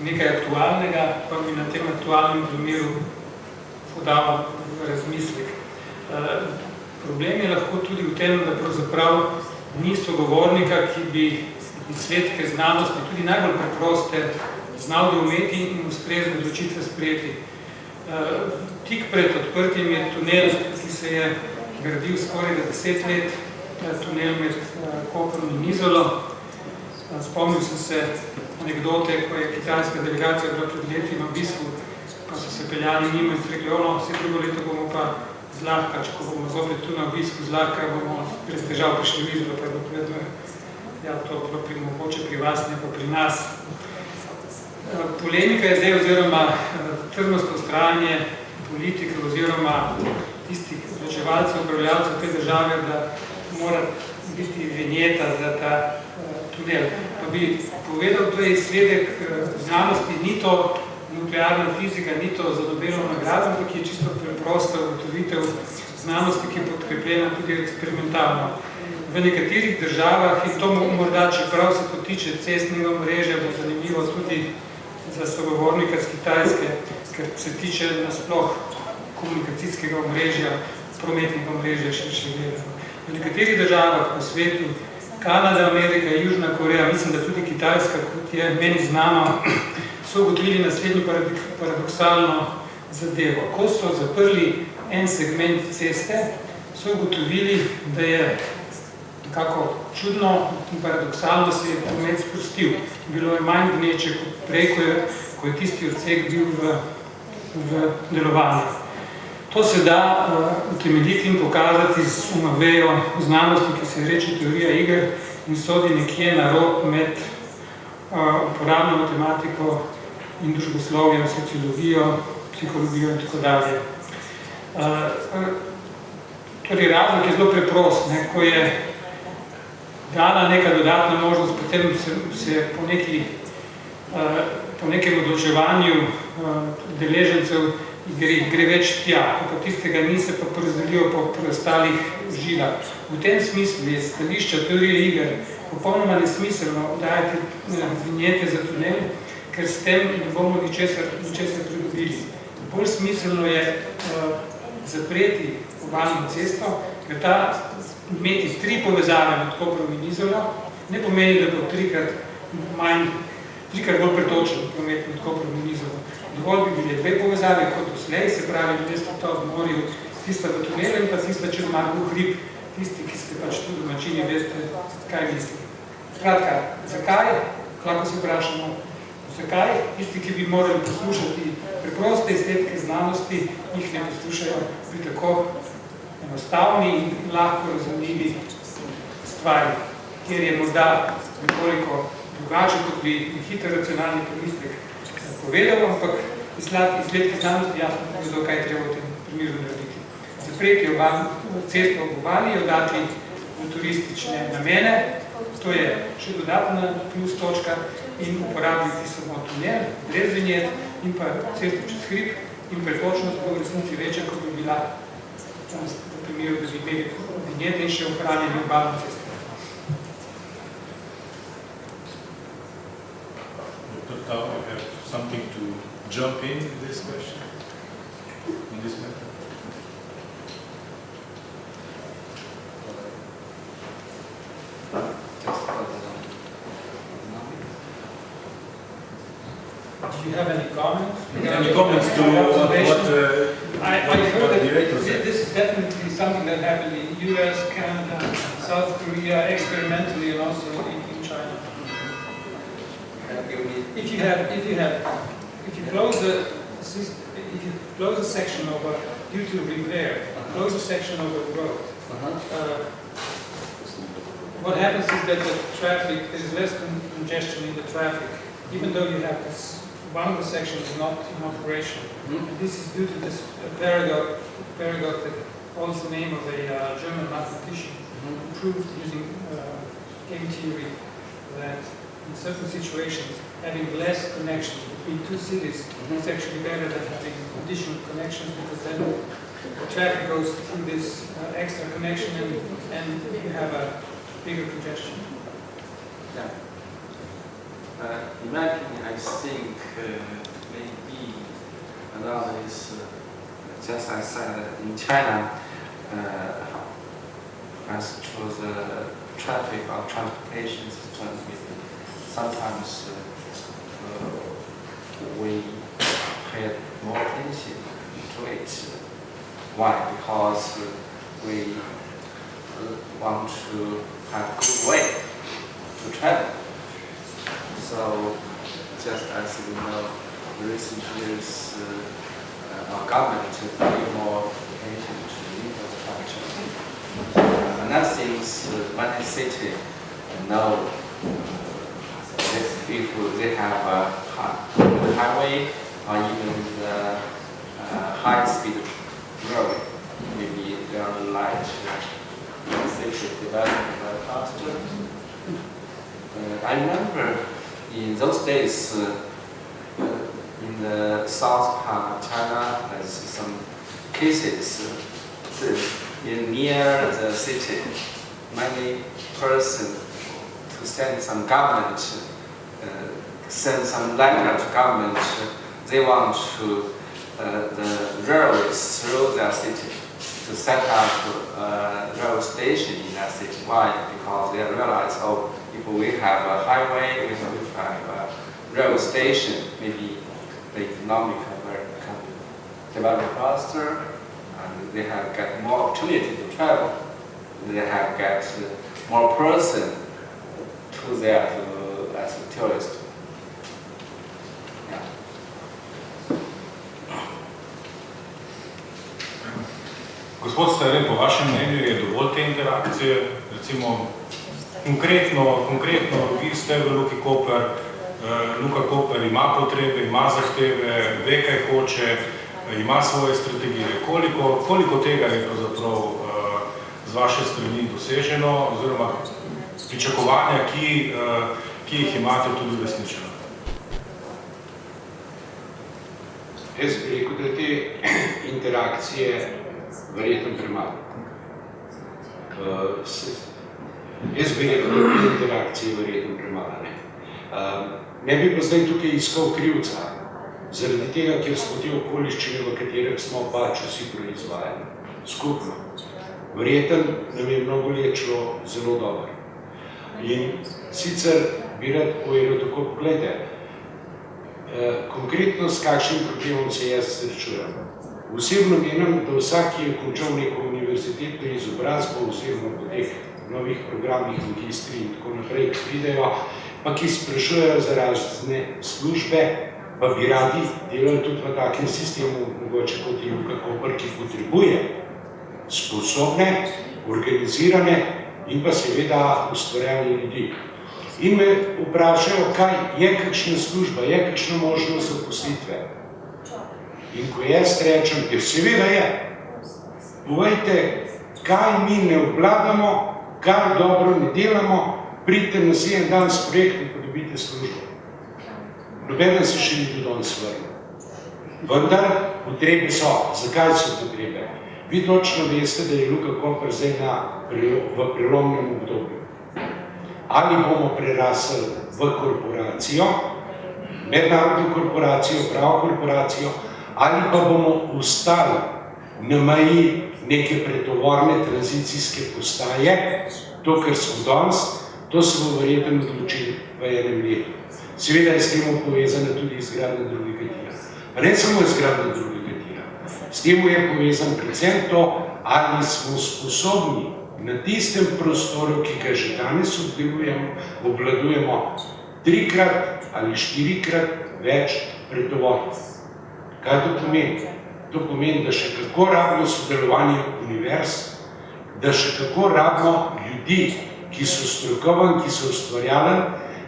nekaj aktualnega, pa bi na tem aktualnem primeru podal razmislek. Problem je lahko tudi v tem, da pravzaprav ni sogovornika, ki bi izsledke znanosti, tudi najbolj preproste, znal doumeti in ustrezne odločitve sprejeti. Tik pred odprtjem je tunel, ki se je gradil skoraj 10 let, tunel med Koprom in Izolo. Spomnil sem se anekdote, ko je kitajska delegacija bila pred leti na obisku, pa so se peljali njima in rekli, vse drugo leto bomo pa zlahka, če ko bomo zopet tu na obisku zlahka, bomo brez težav prišli v Izolo, pa je bilo povedno, ja, to bilo mogoče pri vas, ne pa pri nas. Polemika je zdaj, oziroma trdnostno vztrajanje politike oziroma tistih odločevalcev, upravljalcev te države, da mora biti vinjeta za ta tunel. Pa bi povedal, da je izsledek znanosti, ni to nuklearna fizika, ni to za Nobelovo nagrado, ampak je čisto preprosta ugotovitev znanosti, ki je podkrepljena tudi eksperimentalno. V nekaterih državah, in to morda, čeprav se potiče cestnega mreža, bo zanimivo tudi za sogovornika z Kitajske, ker se tiče nasploh komunikacijskega omrežja, prometnega omrežja še gledano. V nekaterih državah po svetu, Kanada, Amerika, Južna Koreja, mislim, da tudi Kitajska, kot je meni znano, so ugotovili naslednjo paradoksalno zadevo. Ko so zaprli en segment ceste, so ugotovili, da je nekako čudno in paradoksalno se je promet sprostil. Bilo je manj gneče kot prej, ko je tisti odsek bil v delovanju. To se da utemeljiti in pokazati z vejo znanosti, ki se reče teorija iger in sodi nekje na rob med uporabno matematiko in družboslovjem, sociologijo, psihologijo in tako dalje. Torej, razlog je zelo preprost, ko je dana neka dodatna možnost, potem se po nekem odločevanju deležencev gre več tja, pa tistega ni se pa porazdelijo po preostalih žilah. V tem smislu je stališča teorije iger popolnoma nesmiselno dajati vinjete za tunel, ker s tem ne bomo ničesar pridobili. Bolj smiselno je zapreti obalno cesto ker imeti 3 povezave med Koprom in Izolo ne pomeni, da bo trikrat bolj pretočen promet med Koprom in Izolo. Dovolj bi bile 2 povezave kot doslej, se pravi, to v morju, tista v tunelu in pa tista čez Markov hrib, tisti, ki ste pač tu domačini, veste, kaj misli. Skratka, zakaj? Lahko se vprašamo, zakaj tisti, ki bi morali poslušati preproste izsledke znanosti, jih ne poslušajo pri tako enostavni in lahko razumljivi stvari, kjer je morda nekoliko drugače, kot bi hiter racionalni pomislek povedal, ampak izsledke znanosti jasno povedal, kaj treba v tem primeru narediti. Zapreti cesto ob obali, jo dati v turistične namene, to je še dodatna plus točka, in uporabiti samo tunel, brez vinjet in pa cesto čez hrib, in pretočnost bo v resnici večja, kot bi bila v primeru, da bi imeli vinjete in še ohranjeni obalne ceste. Now I have something to jump in this question, in this matter. Do you have any comments? Any comments to what I heard that this is definitely something that happened in the US, Canada, South Korea, experimentally, and also in China. If you close a section of due to repair, close a section of the road, what happens is that the traffic, there is less congestion in the traffic, even though you have this, one of the sections is not in operation. And this is due to this paradox that holds the name of a German mathematician who proved using game theory that in certain situations, having less connections between 2 cities is actually better than having additional connections, because then the traffic goes through this extra connection and you have a bigger congestion. Yeah. In my opinion, I think maybe another is, just as I said, in China, as to the traffic or transportation system, sometimes we pay more attention to it. Why? Because we want to have a good way to travel. So, just as we know, in recent years, our government is paying more attention to infrastructure. Another thing is, many cities know if they have a highway or even the high-speed road, maybe they are like city development faster. I remember in those days, in the south part of China, I see some cases near the city. Many persons to send some government, send some letter to government. They want to the railways through their city to set up a railway station in that city. Why? Because they realize, oh, if we have a highway, we have a railway station, maybe the economic can develop faster, and they have got more opportunity to travel. They have got more person to there as a tourist. Yeah. Gospod Stare, po vašem mnenju je dovolj te interakcije, recimo konkretno vi ste v Luki Koper, Luka Koper ima potrebe, ima zahteve, ve kaj hoče, ima svoje strategije. Koliko tega je pravzaprav z vaše strani doseženo, oziroma pričakovanja, ki jih imate tudi uresničeno? Jaz bi rekel, da te interakcije verjetno premalo. Jaz bi rekel, da te interakcije verjetno premalo. Ne bi pa zdaj tukaj iskal krivca, zaradi tega, ker smo te okoliščine, v katerih smo pač vsi proizvajali skupno. verjeten nam je mnogo let šlo zelo dobro. In sicer bi rad povedal tako, pogledajte, konkretno s kakšnim problemom se jaz srečujem. Osebno menim, da vsak, ki je končal neko univerzitetno izobrazbo oziroma po teh novih programih, magistri in tako naprej, ki pridejo, pa ki sprašujejo za razne službe, pa bi radi delali tudi v takem sistemu, mogoče kot je Luka Koper, ki potrebuje sposobne, organizirane in pa seveda ustvarjanje ljudi. In me vprašajo, kaj je kakšna služba, je kakšna možnost zaposlitve. In ko jaz rečem, ker seveda je, povejte, kaj mi ne obvladamo, kar dobro ne delamo, pridite na naslednji dan s projektom, pa dobite službo. Nobeden se še ni do danes vrnil. Vendar potrebe so. Zakaj so potrebe? Vi točno veste, da je Luka Koper zdaj v prelomnem obdobju. Ali bomo prerasli v korporacijo, mednarodno korporacijo, pravo korporacijo, ali pa bomo ostali na meji neke pretovorne tranzicijske postaje, to, kar smo danes, to se bo verjetno odločili v enem letu. Seveda je s tem povezana tudi izgradnja drugega tira. Pa ne samo izgradnja drugega tira. S tem je povezan predvsem to, ali smo sposobni na tistem prostoru, ki ga že danes obvladujemo, 3-krat ali 4-krat več pretovorov. Kaj to pomeni? To pomeni, da še kako rabimo sodelovanje univerz, da še kako rabimo ljudi, ki so strokovni, ki so ustvarjali,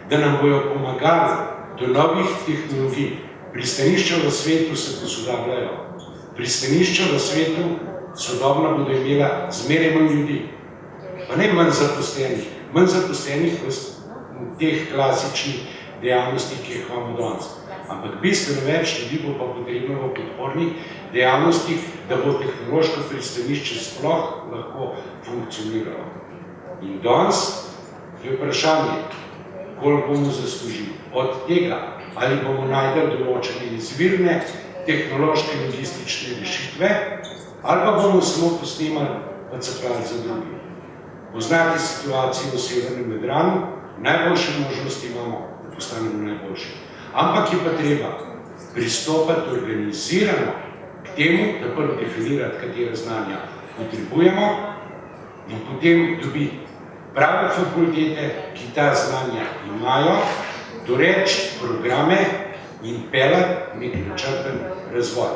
da nam bojo pomagali do novih tehnologij. Pristanišča v svetu se posodabljajo. Pristanišča v svetu sodobno bodo imela zmeraj manj ljudi. Pa ne manj zaposlenih v teh klasičnih dejavnostih, ki jih imamo danes. Ampak bistveno več ljudi bo pa potrebno v podpornih dejavnostih, da bo tehnološko pristanišče sploh lahko funkcioniralo. In danes je vprašanje, koliko bomo zaslužili od tega, ali bomo najdeli določene izvirne tehnološke logistične rešitve, ali pa bomo samo posnemali pa caplali za drugi. Poznati situacijo v Severnem Jadranu, najboljše možnosti imamo, da postanemo najboljši. Ampak je pa treba pristopati organizirano k temu, da prvo definirati, katere znanja potrebujemo in potem dobiti prave fakultete, ki ta znanja imajo, doreči programe in pelati nek načrten razvoj.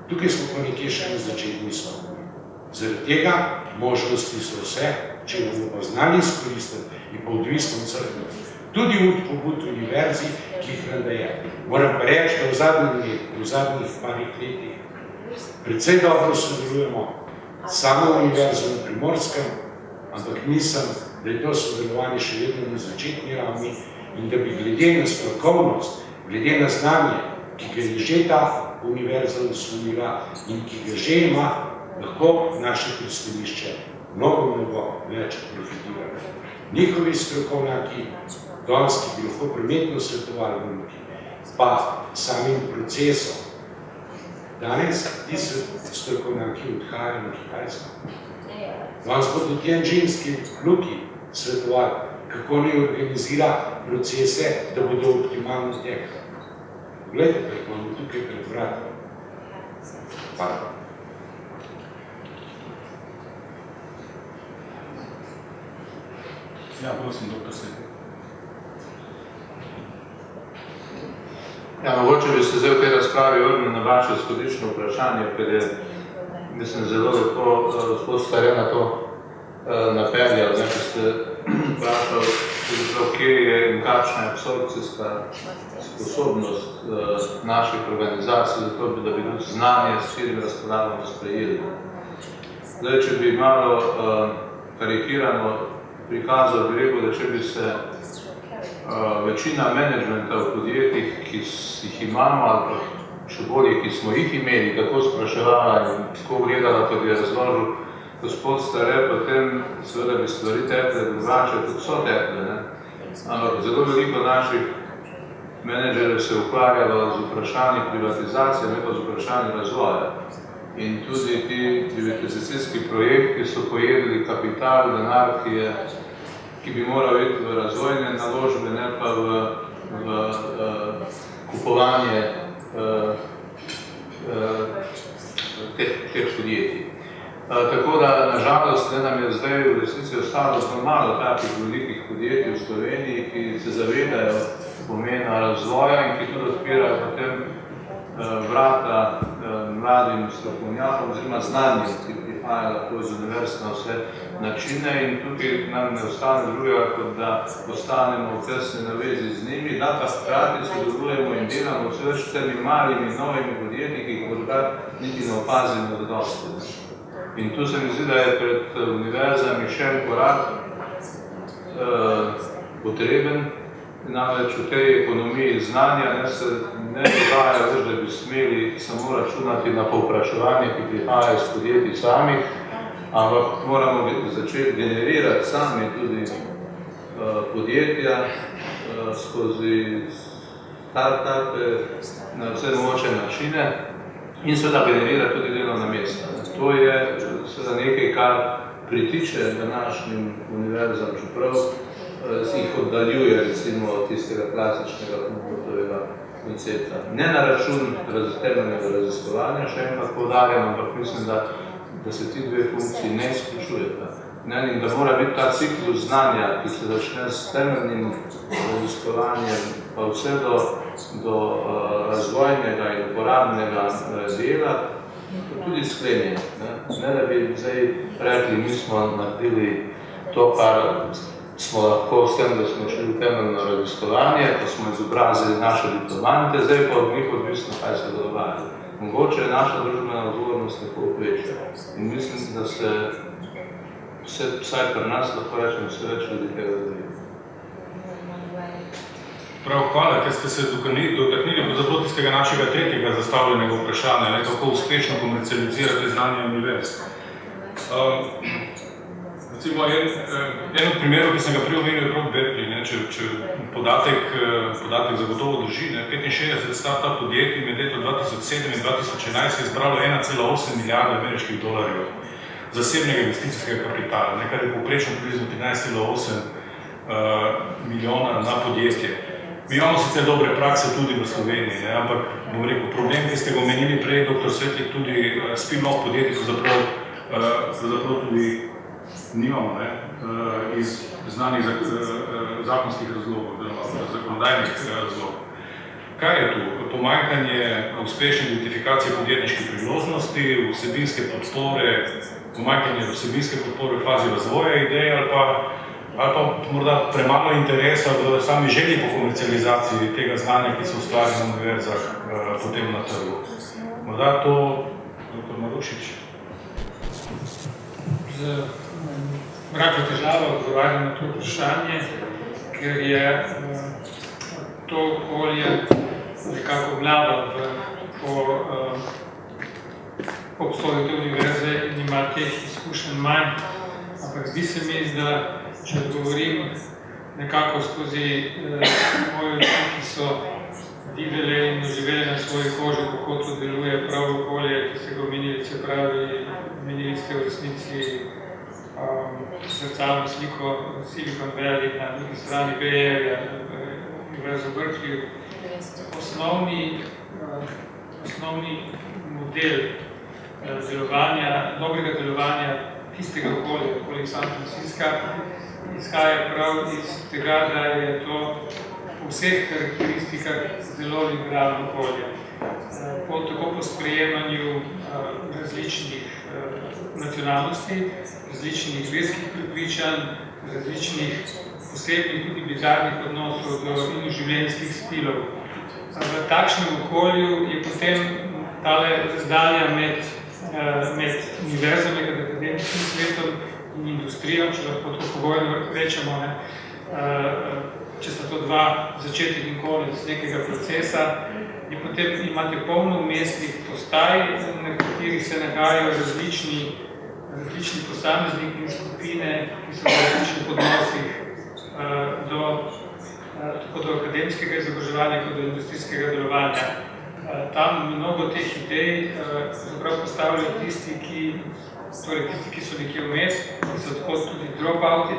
Tukaj smo pa nekje še na začetni stopnji. Zaradi tega možnosti so vse, če bomo pa znali izkoristiti in pa odvisno crkvati. Tudi od pobud univerzi, ki jih nam daje. Moram pa reči, da v zadnjih parih letih precej dobro sodelujemo samo univerzo na Primorskem, ampak mislim, da je to sodelovanje še vedno na začetni ravni in da bi glede na strokovnost, glede na znanje, ki ga je že ta univerza oslonila in ki ga že ima, lahko naše pristanišče mnogo več profitirali. Njihovi strokovnjaki, danes, ki bi lahko prometno svetovali v Luki, pa samim procesom. Danes ti strokovnjaki odhajajo na Kitajsko. Danes bodo tianjinski Luki svetovali, kako ne organizira procese, da bodo optimalno tekli. Poglejte, kaj imamo tukaj pred vratom. Hvala. Ja, prosim, doktor Svetlik. Ja, mogoče bi se zdaj v tej razpravi vrnil na vaše izhodiščno vprašanje, ker je, mislim, zelo lepo gospod Stare na to napeljal, ker ste vprašal, kje je in kakšna je absorpcijska sposobnost naših organizacij, zato da bi tudi znanje, s katerim razpravljamo, sprejeli. Zdaj, če bi malo karikirano prikazal, bi rekel, da če bi se večina menedžmenta v podjetjih, ki jih imamo, ali pa še bolje, ki smo jih imeli, tako spraševala in tako gledala, kot je razložil gospod Stare, potem seveda bi stvari tekle drugače, tudi so tekle. Ampak zelo veliko naših menedžerjev se ukvarjalo z vprašanji privatizacije, ne pa z vprašanji razvoja. in tudi ti privatizacijski projekti so pojedli kapital, denar, ki bi moral iti v razvojne naložbe, ne pa v kupovanje teh podjetij. Tako da, nažalost, nam je zdaj v resnici ostalo zelo malo takih velikih podjetij v Sloveniji, ki se zavedajo pomena razvoja in ki tudi odpirajo potem vrata mladim strokovnjakom oziroma znanjem, ki prihaja lahko iz univerz na vse načine, in tukaj nam ne ostane drugega, kot da postanemo v tesni navezi z njimi, da pa hkrati sodelujemo in delamo vse več s temi malimi novimi podjetji, ki jih morda niti ne opazimo zadosti. In tu se mi zdi, da je pred univerzami še en korak potreben, namreč v tej ekonomiji znanja se ne dogaja več, da bi smeli samo računati na povpraševanje, ki prihaja iz podjetij samih, ampak moramo začeti generirati sami tudi podjetja skozi start-upe na vse mogoče načine in seveda generirati tudi delovna mesta. To je seveda nekaj, kar pritiče današnjim univerzam, čeprav jih oddaljuje recimo od tistega klasičnega Humboldtovega koncepta. Ne na račun temeljnega raziskovanja, še enkrat poudarjam, ampak mislim, da se ti dve funkciji ne izključujeta. In da mora biti ta ciklus znanja, ki se začne s temeljnim raziskovanjem, pa vse do razvojnega in uporabnega dela, tudi sklenjen. Ne da bi zdaj rekli, mi smo naredili to, kar smo lahko s tem, da smo šli v temeljno raziskovanje, pa smo izobrazili naše diplomante, zdaj pa od njih odvisno, kaj se dogaja. Mogoče je naša družbena odgovornost tako večja. In mislim, da se vsaj pri nas lahko rečem vse več ljudi tega zavedi. Prav, hvala, ker ste se dotaknili zato tistega našega tretjega zastavljenega vprašanja, kako uspešno komercializirati znanje univerz. Recimo, en od primerov, ki sem ga prej omenil, je prav Berkeley, če podatek zagotovo drži, 65 startup podjetij med leto 2007 in 2011 je zbralo 1,8 milijarde ameriških dolarjev zasebnega investicijskega kapitala, kar je povprečno približno 13,8 milijona na podjetje. Mi imamo sicer dobre prakse tudi v Sloveniji, ampak bom rekel, problem, ki ste ga omenili prej, dr. Svetlik, tudi spin-off podjetij pravzaprav tudi nimamo iz znanih zakonskih razlogov, zakonodajnih razlogov. Kaj je tu? Pomanjkanje uspešne identifikacije podjetniških priložnosti, vsebinske podpore, pomanjkanje vsebinske podpore v fazi razvoja idej ali pa morda premalo interesa v sami želji po komercializaciji tega znanja, ki se ustvari na univerzah potem na trgu. Morda to, dr. Marušič? Rahlo težavo odgovarjam na to vprašanje, ker je to okolje nekako vlada po obstoju te univerze in ima teh izkušenj manj, ampak zdi se mi, da če odgovorim nekako skozi moje ljudi, ki so videli in doživeli na svoji koži, kako to deluje prav okolje, ki ste ga omenili, se pravi, omenili ste v resnici zrcalno sliko Silicon Valley na drugi strani Bay Area, univerzo v Berkeleyju. Osnovni model dobrega delovanja tistega okolja, okoli San Francisca, izhaja prav iz tega, da je to po vseh karakteristikah zelo liberalno okolje. Tako po sprejemanju različnih nacionalnosti, različnih verskih prepričanj, različnih posebnih, tudi bizarnih odnosov in življenjskih stilov. V takšnem okolju je potem tale razdalja med univerzami, akademskim svetom in industrijo, če lahko to pogojno rečemo, če sta to dva začetek in konec nekega procesa, in potem imate polno umestnih postaj, na katerih se nahajajo različni posamezniki in skupine, ki so v različnih odnosih tako do akademskega izobraževanja kot do industrijskega delovanja. Tam mnogo teh idej zapravo postavljajo tisti, ki so nekje vmes, ki so tako tudi dropouti,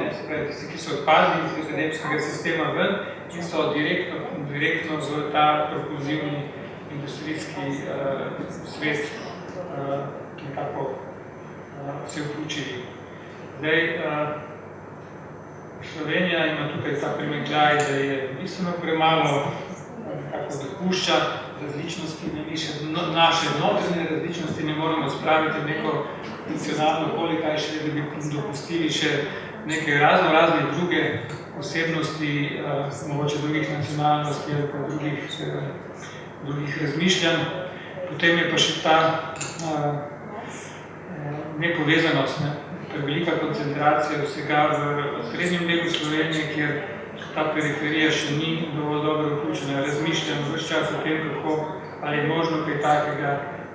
tisti, ki so odpadli iz akademskega sistema ven in so direktno v ta propulzivni industrijski svet nekako se vključili. Zdaj, Slovenija ima tukaj ta primanjkljaj, da je bistveno premalo nekako dopušča različnosti, mi še naše notranje različnosti ne moramo spraviti v neko funkcionalno okolje, kaj še, da bi dopustili še neke razne druge osebnosti, mogoče drugih nacionalnosti ali pa drugih razmišljanj. Potem je pa še ta nepovezanost, prevelika koncentracija vsega v srednjem delu Slovenije, kjer ta periferija še ni dovolj dobro vključena. Razmišljam ves čas o tem, kako ali je možno kaj takega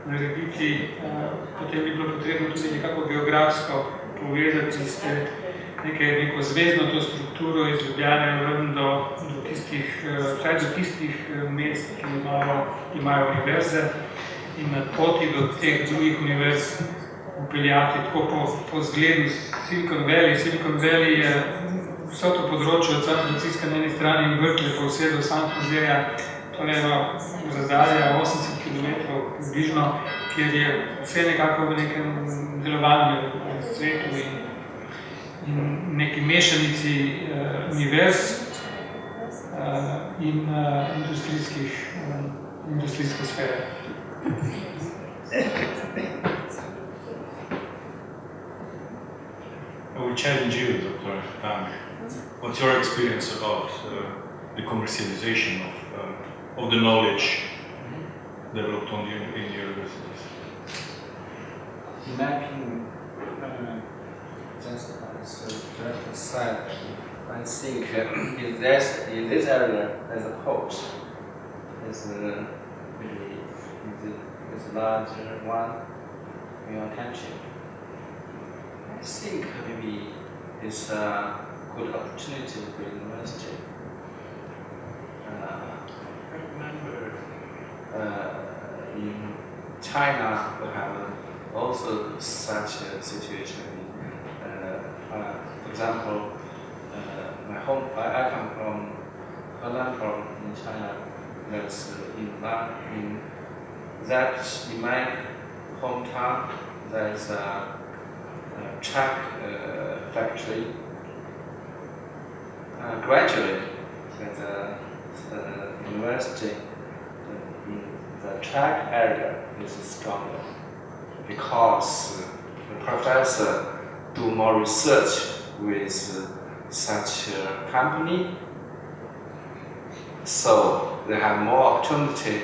narediti. Potem bi bilo potrebno tudi nekako geografsko povezati neko zvezdno to strukturo iz Ljubljane ven do tistih mest, ki imajo univerze in na poti do teh drugih univerz upeljati tako po zgledu Silicon Valley. Silicon Valley je vse to področje od San Francisca na eni strani in Berkeley pa vse do San Joseja, to je razdalja 80 km približno, kjer je vse nekako v nekem delovanju v svetu in neki mešanici univerz in industrijske sfere. I will challenge you, Dr. Tang. What's your experience about the commercialization of the knowledge developed in universities? In my opinion, just as the director said, I think in this area as a whole is larger one in your country. I think maybe it's a good opportunity for university. I remember in China we have also such a situation. For example, I come from Henan in China. There's in my hometown there's a truck factory. Gradually, the university in the truck area is stronger because the professor do more research with such a company, so they have more opportunity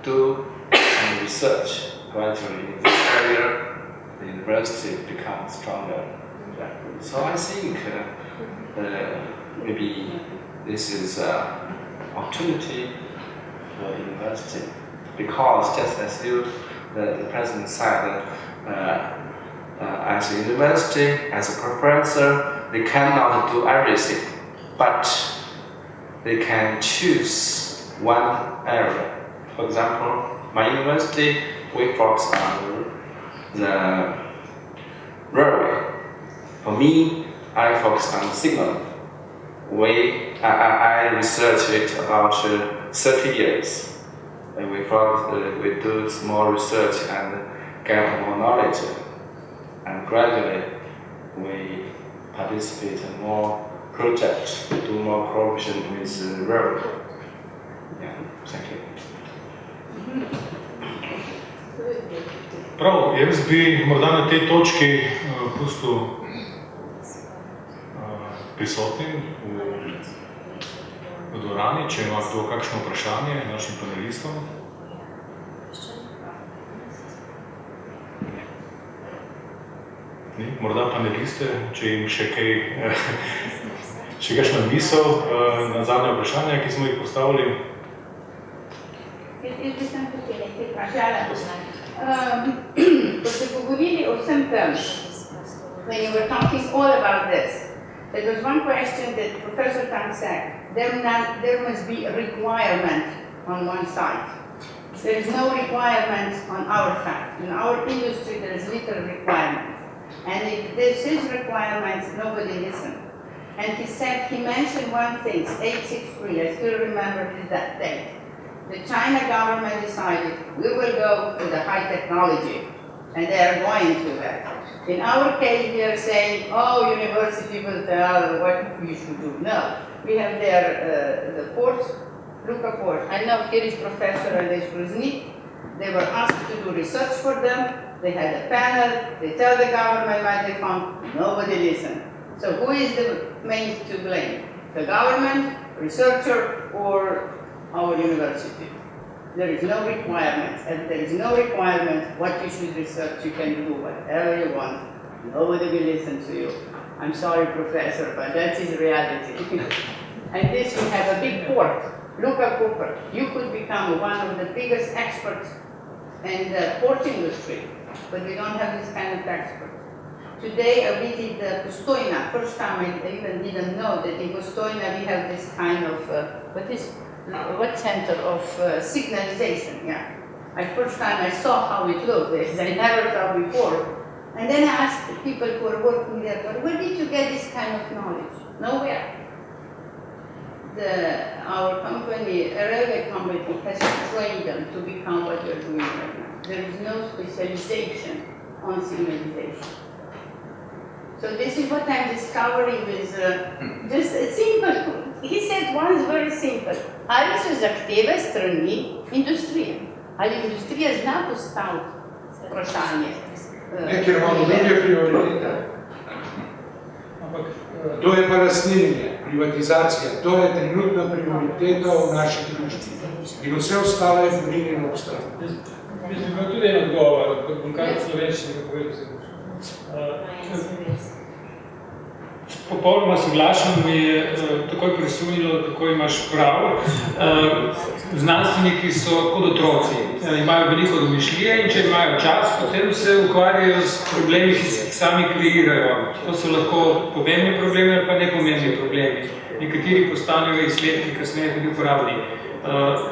to do some research. Gradually, in this area, the university becomes stronger. So I think maybe this is an opportunity for the university because just as the president said, as a university, as a professor, they cannot do everything, but they can choose one area. For example, my university, we focus on the railway. For me, I focus on signal. I research it about 30 years. And we do small research and get more knowledge. And gradually, we participate in more projects, do more cooperation with the railway. Yeah, thank you. Prav, jaz bi morda na tej točki pustil prisotnim v dvorani, če ima kdo kakšno vprašanje našim panelistom. Morda paneliste, če jim še kakšna misel na zadnje vprašanje, ki smo jih postavili. Ko ste govorili o vsem tem, when you were talking all about this, there was one question that Professor Tang said, there must be a requirement on one side. There is no requirement on our side. In our industry, there is little requirement. And if this is requirements, nobody listens. And he mentioned one thing, 863, I still remember that date. The China government decided, we will go to the high technology, and they are going to that. In our case, we are saying, oh, university will tell what we should do. No, we have there the port, Luka Port. I know here is Professor Aleš Groznik. They were asked to do research for them. They had a panel. They tell the government what they found. Nobody listened. So who is the main to blame? The government, researcher, or our university? There is no requirement, and there is no requirement what you should research. You can do whatever you want. Nobody will listen to you. I'm sorry, Professor, but that is reality. And this, we have a big port. Luka Cooper, you could become one of the biggest experts in the port industry, but we don't have this kind of expert. Today I visited Pustoina. First time I even didn't know that in Pustoina we have this kind of, what center of signalization, yeah. First time I saw how it looked, I never saw before. And then I asked the people who are working there, where did you get this kind of knowledge? Nowhere. Our company, a railway company, has trained them to become what they're doing right now. There is no specialization on signalization. So this is what I'm discovering with just a simple, he said once very simple, ali so zahteve strani industrije, ali industrija zna postaviti vprašanje. Ker imamo druge prioritete. To je pa razsniljenje, privatizacija, to je trenutna prioriteta v naši družbi. In vse ostalo je porinjeno v stran. Mislim, da je tudi en odgovor, bom kar slovenščini povedal se. Popolnoma soglašam, mi je takoj presunilo, kako imaš prav. Znanstveniki so kot otroci, imajo veliko domišljije in če imajo čas, potem se ukvarjajo s problemi, ki se sami kreirajo. To so lahko pomembni problemi ali pa nepomembni problemi. Nekateri postanejo izsledki kasneje tudi uporabni.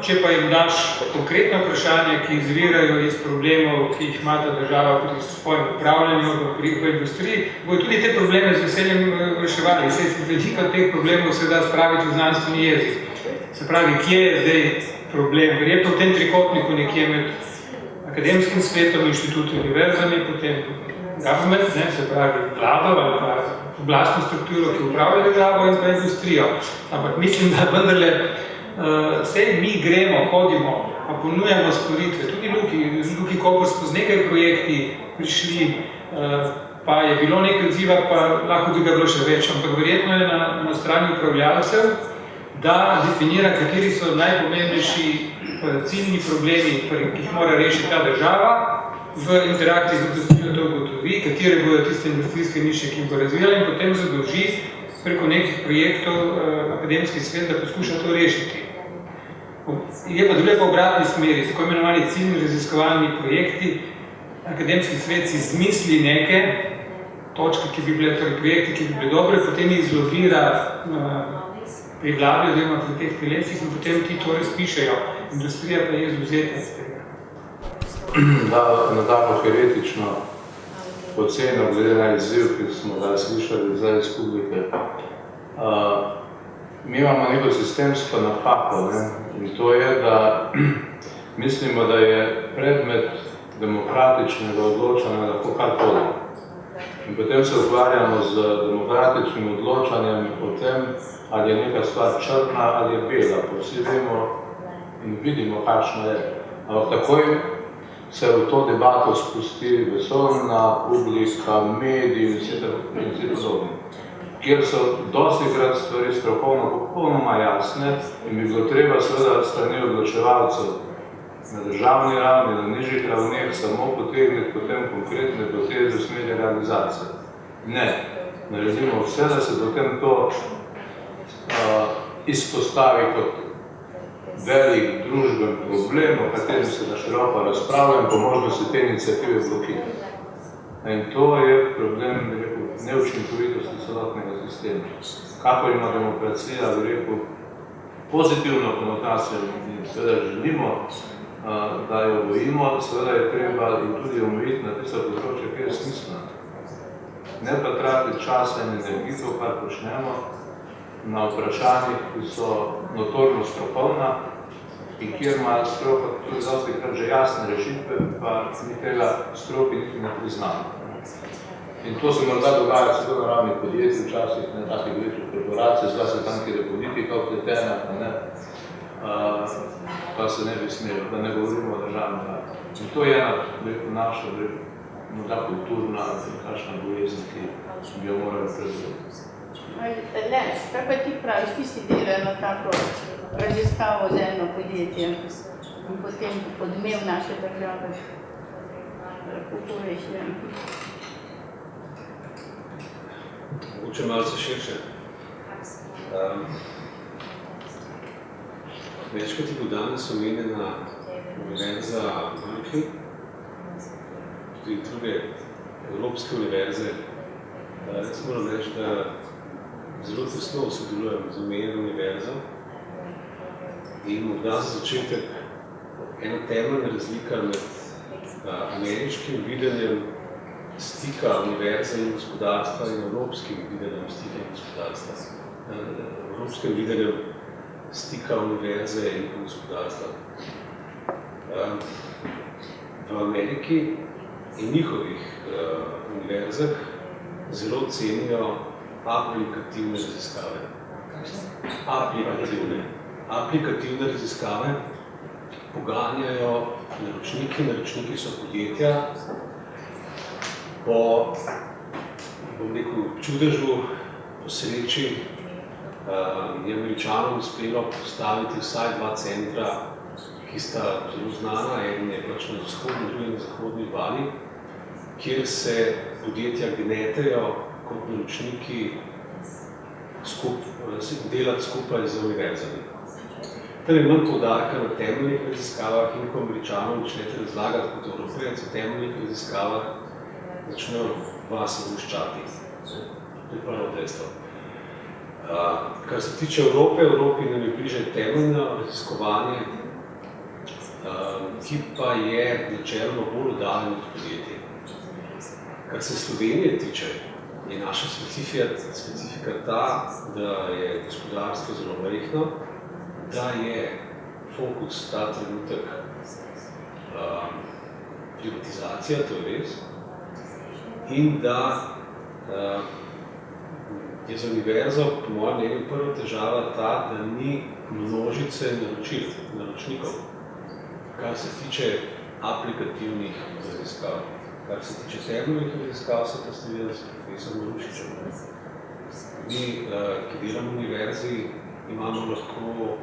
Če pa jim daš konkretno vprašanje, ki izvirajo iz problemov, ki jih ima ta država pri svojem upravljanju v industriji, bojo tudi te probleme z veseljem reševali. Veliko teh problemov se da spraviti v znanstveni jezik. Se pravi, kje je zdaj problem? Verjetno v tem trikotniku nekje med akademskim svetom, inštituti, univerzami, potem government, se pravi vlado ali pa oblastno strukturo, ki upravlja državo in pa industrijo. Ampak mislim, da vendarle vse mi gremo, hodimo, pa ponujamo storitve, tudi Luki Koper smo z nekaj projekti prišli, pa je bilo nekaj odziva, pa lahko bi ga bilo še več, ampak verjetno je na strani upravljalcev, da definira, kateri so najpomembnejši ciljni problemi, ki jih mora rešiti ta država, v interakciji z industrijo to ugotovi, katere bodo tiste industrijske niše, ki jih bo razvijala in potem zadolži preko nekih projektov akademski svet, da poskuša to rešiti. Je pa druge po obratni smeri, tako imenovani ciljni raziskovalni projekti, akademski svet si zmisli neke točke, ki bi bile, torej projekti, ki bi bile dobre, potem jih izlovira pri vladi oziroma pri teh telesih in potem ti to res pišejo. Industrija pa je izvzeta iz tega. Da, nadamo heretično oceno glede na izziv, ki smo ga slišali zdaj iz publike. Mi imamo neko sistemsko napako, in to je, da mislimo, da je predmet demokratičnega odločanja lahko karkoli. In potem se ukvarjamo z demokratičnim odločanjem o tem, ali je neka stvar črna ali je bela, pa vsi vemo in vidimo, kakšno je. Ampak takoj se v to debato spusti vesoljna publika, mediji in vse podobno, kjer so dostikrat stvari strokovno popolnoma jasne in bi bilo treba seveda strani odločevalcev na državni ravni, na nižjih ravneh samo potegniti potem konkretne poteze v smeri realizacije. Ne, naredimo vse, da se potem to izpostavi kot velik družben problem, o katerem se na široko razpravlja in po možnosti te iniciative blokira. In to je problem, bi rekel, neučinkovitosti celotnega sistema. Kako ima demokracija, bi rekel, pozitivno konotacijo in seveda želimo da jo bojimo, seveda je treba in tudi omejiti na tisto področje, ki je smiselno. Ne pa tratiti časa in energijo, kar počnemo, na vprašanjih, ki so notorno strokovna in kjer ima stroka tudi dosti kar že jasne rešitve, pa ni tega stroki niti ne priznamo. In to se morda dogaja celo na ravni podjetij, včasih ne takih večjih korporacij, zlasti tam, kjer je politika vpletena, pa se ne bi smelo, da ne govorimo o državnem radu. In to je naša morda kulturna kakšna bolezen, ki bi jo morali prezirati. Lež, kaj pa ti praviš, ti si delal na tako raziskavo z eno podjetje in potem odmev naše države. Lahko poveš, Mogoče malce širše. Večkrat je bil danes omenjena univerza v Berkeley, tudi druge evropske univerze. Jaz moram reči, da zelo tesno sodelujem z omenjeno univerzo in morda za začetek ena temeljna razlika med ameriškim videnjem stika univerze in gospodarstva in evropskim videnjem stika in gospodarstva. Evropskim videnjem stika univerze in gospodarstva. V Ameriki in njihovih univerzah zelo cenijo aplikativne raziskave. Aplikativne raziskave poganjajo naročniki. Naročniki so podjetja, po čudežu, po sreči je Američanom uspelo postaviti vsaj 2 centra, ki sta zelo znana, eden je pač na vzhodni, drugi na zahodni obali, kjer se podjetja gnetejo kot naročniki delati skupaj z univerzami. Torej manj poudarka na temeljnih raziskavah in ko Američanom začnete razlagati kot Evropejec o temeljnih raziskavah, začnejo vas zadoščati. To je prvo dejstvo. Kar se tiče Evrope, Evropi nam je bliže temeljno raziskovanje, ki pa je načelno bolj oddaljen od podjetij. Kar se Slovenije tiče, je naša specifika ta, da je gospodarstvo zelo majhno, da je fokus ta trenutek privatizacija, to je res, in da je za univerzo, po mojem mnenju, prva težava ta, da ni množice naročnikov, kar se tiče aplikativnih raziskav. Kar se tiče temeljnih raziskav, se pa strinjam s profesorom Marušičem. Mi, ki delamo v univerzi, imamo lahko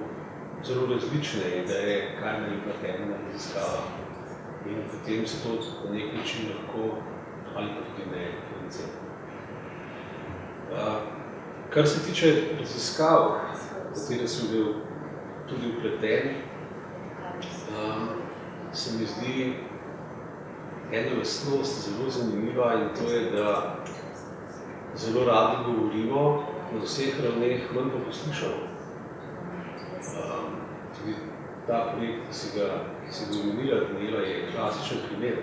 zelo različne ideje, kaj naj bi bila temeljna raziskava. In potem se to na nek način lahko ali pa tudi ne financira. Kar se tiče raziskav, v katere sem bil tudi vpleten, se mi zdi ena lastnost zelo zanimiva in to je, da zelo radi govorimo na vseh ravneh, manj pa poslušamo. Tudi ta projekt, ki se ga omenila Dnela, je klasičen primer.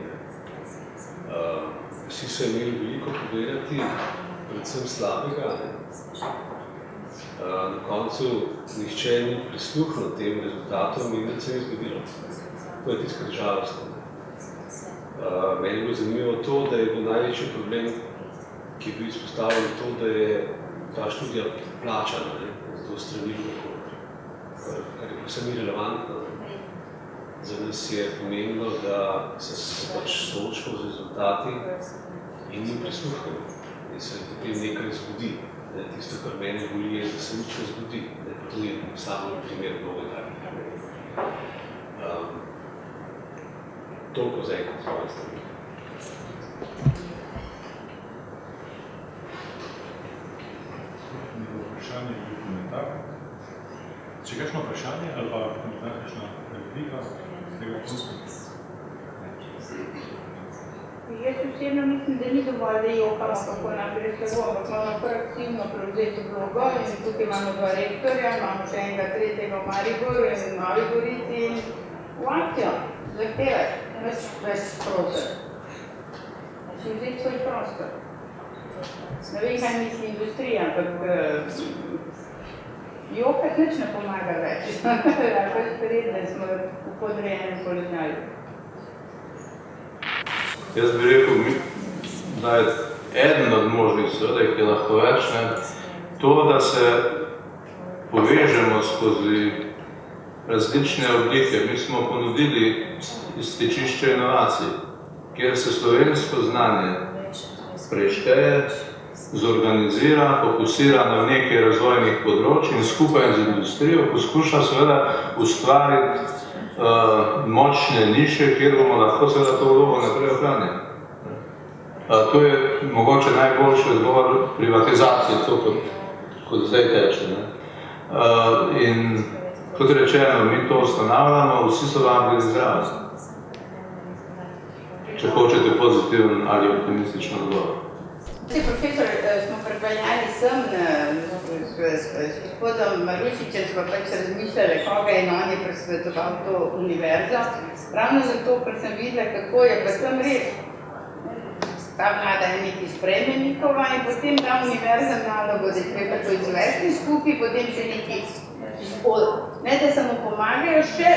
Vsi so imeli veliko povedati, predvsem slabega. Na koncu nihče ni prisluhnil tem rezultatom in nič se ni zgodilo. To je tisto žalostno. Meni je bilo zanimivo to, da je bil največji problem, ki je bil izpostavljen to, da je ta študija plačana, zato strani kar je povsem irelevantno. Za nas je pomembno, da se pač soočimo z rezultati in njim prisluhnemo. In se potem nekaj zgodi. Tisto, kar mene boli, je, da se nič ne zgodi. To je samo primer mnogo takih primerov. Toliko za enkrat svoje strani. Neko vprašanje ali komentar? Če kakšno vprašanje ali pa komentar, kakšna replika z tega konca? Jaz osebno mislim, da ni dovolj, da jokamo kako naprej se bo, ampak imamo kar aktivno prevzeti vlogo in tukaj imamo 2 rektorja, imamo še enega tretjega v Mariboru in v Novi Gorici in Plačajo, zahtevajo več prostor. Si vzeti svoj prostor. Ne vem, kaj misli industrija, ampak jokat nič ne pomaga več. Lahko je spredne, smo v podrejenem položaju. Jaz bi rekel, da je eden od možnih seveda, ki je lahko več, to, da se povežemo skozi različne oblike. Mi smo ponudili iztečišče inovacij, kjer se slovensko znanje prešteje, zorganizira, fokusira na nekaj razvojnih področij in skupaj z industrijo poskuša seveda ustvariti močne niše, kjer bomo lahko seveda to vlogo naprej ohranili. To je mogoče najboljši odgovor privatizacije, to kot zdaj teče. In kot rečeno, mi to ustanavljamo, vsi so vabili zdravi. Če hočete pozitiven ali optimističen odgovor. Profesor, smo pripeljali sem s gospodom Marušičem, smo pač razmišljali, koga in on je presvetoval to univerzo. Ravno zato, ker sem videla, kako je pa tam res. Ta vlada je nekaj sprejme njihova in potem ta univerza nalogo, da je treba to izvesti skupaj, potem še nekaj izhod. Ne, da samo pomagajo, še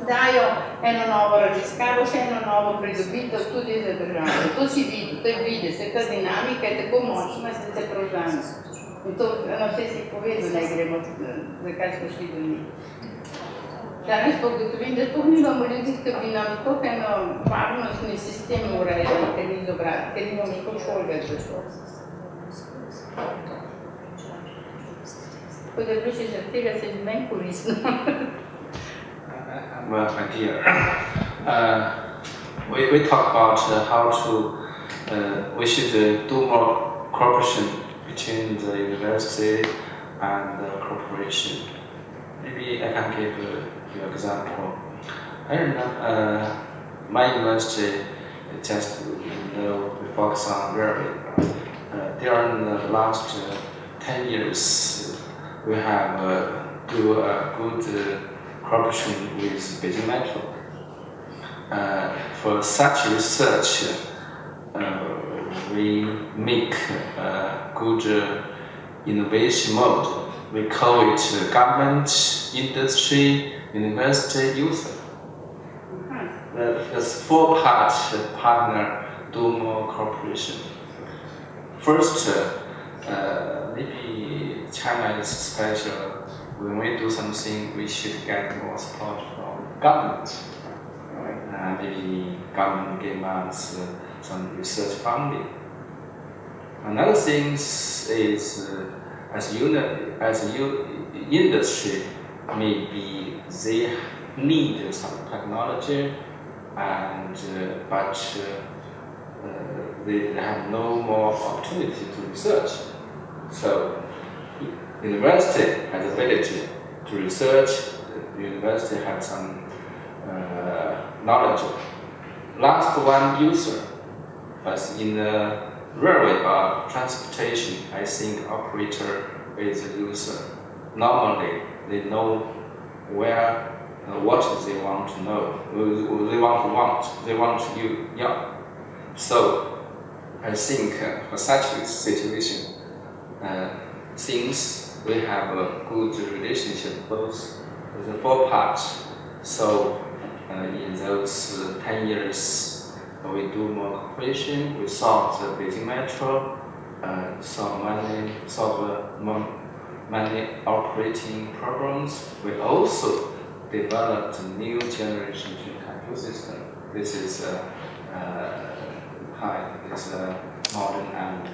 dajo eno novo raziskavo, še eno novo pridobitev tudi za državo. To si vidi, to je vidi, se ta dinamika je tako močna, da se prevzame. In to, vse si povedal, da gremo, zakaj smo šli do njih. Danes pa ugotovim, da to nimamo ljudi, ki bi nam tako eno varnostni sistem urejali, ker ni izobraziti, ker nimamo neko šolga za to. Tako da je bilo še zaradi tega se mi meni koristno. Well, my dear, we talk about how to, we should do more cooperation between the university and the corporation. Maybe I can give you an example. I remember my university, just we focus on railway. During the last 10 years, we have do a good cooperation with Beijing Metro. For such research, we make a good innovation mode. We call it government, industry, university, user. There's 4-part partner do more cooperation. First, maybe China is special. When we do something, we should get more support from government. Maybe government give us some research funding. Another thing is, as industry, maybe they need some technology, and but they have no more opportunity to research. So university has ability to research. The university has some knowledge. Last one, user. But in the railway or transportation, I think operator is a user. Normally, they know where, what they want to know. They want to use. Yeah. So I think for such a situation, since we have a good relationship both with the 4 parts, so in those 10 years, we do more cooperation. We solve the Beijing Metro, solve many operating problems. We also developed a new generation capital system. This is modern and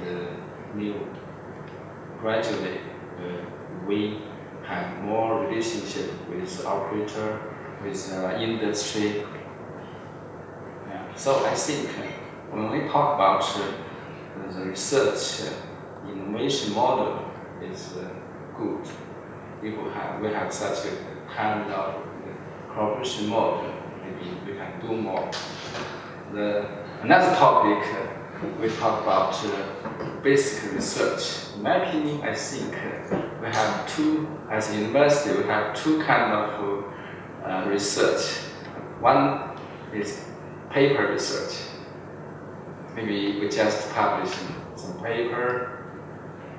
new. Gradually, we have more relationship with operator, with industry. So I think when we talk about the research innovation model is good. If we have such a kind of cooperation model, maybe we can do more. Another topic we talk about basic research. In my opinion, I think we have two, as a university, we have two kinds of research. One is paper research. Maybe we just publish some paper.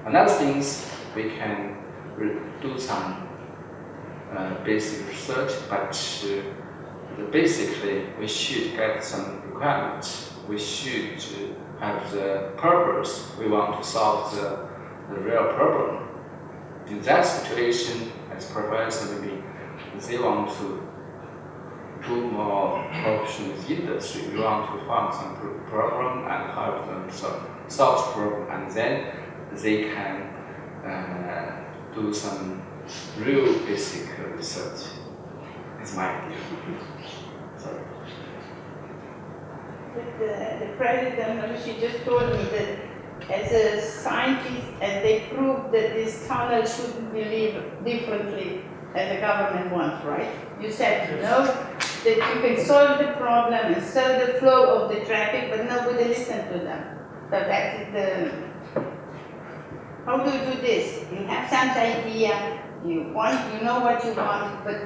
Another thing is we can do some basic research, but basically we should get some requirements. We should have the purpose. We want to solve the real problem. In that situation, as professor, maybe they want to do more cooperation with industry. We want to find some problem and help them solve the problem, and then they can do some real basic research. It's my idea. Sorry. But the president, she just told me that as a scientist, and they proved that this tunnel shouldn't be lived differently as the government wants, right? You said no, that you can solve the problem and solve the flow of the traffic, but nobody listened to them. So that is the. How do you do this? You have some idea, you know what you want, but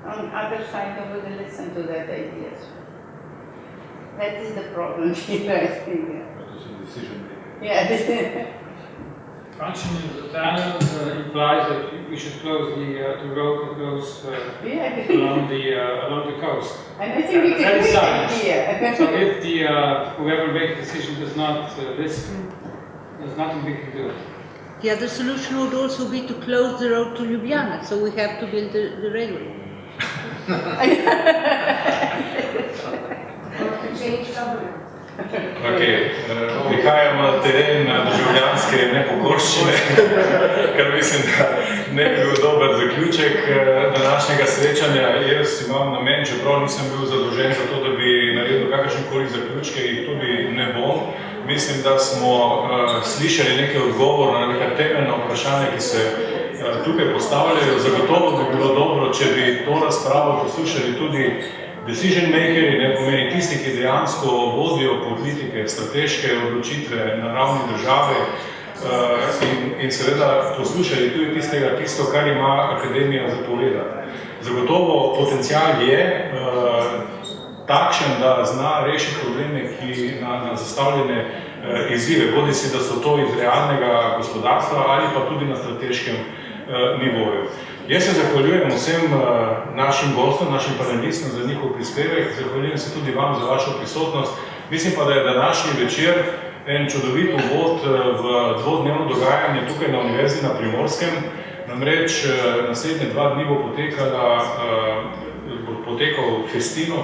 on the other side, nobody listen to that idea. That is the problem here, I think. That is a decision making. Yeah. Function of the tunnels implies that we should close the road that goes along the coast. And I think we can do it here. So if whoever makes the decision does not listen, there's nothing we can do. The other solution would also be to close the road to Ljubljana, so we have to build the railway. Okay, prihajamo na teren državljanske nepokorščine, kar mislim, da ne bi bil dober zaključek današnjega srečanja. Jaz imam namen, čeprav nisem bil zadolžen za to, da bi naredil kakršenkoli zaključke, jih tudi ne bom. Mislim, da smo slišali nekaj odgovorov na neka temeljna vprašanja, ki se tukaj postavljajo. Zagotovo bi bilo dobro, če bi to razpravo poslušali tudi decision makeri, ne pomeni tisti, ki dejansko vodijo politike, strateške odločitve na ravni države in seveda poslušali tudi tisto, kar ima akademija za povedati. Zagotovo potencial je takšen, da zna rešiti probleme, ki na zastavljene izzive, bodisi da so to iz realnega gospodarstva ali pa tudi na strateškem nivoju. Jaz se zahvaljujem vsem našim gostom, našim panelistom za njihov prispevek, zahvaljujem se tudi vam za vašo prisotnost. Mislim pa, da je današnji večer en čudovit uvod v dvodnevno dogajanje tukaj na Univerzi na Primorskem. Namreč naslednje 2 dni bo potekal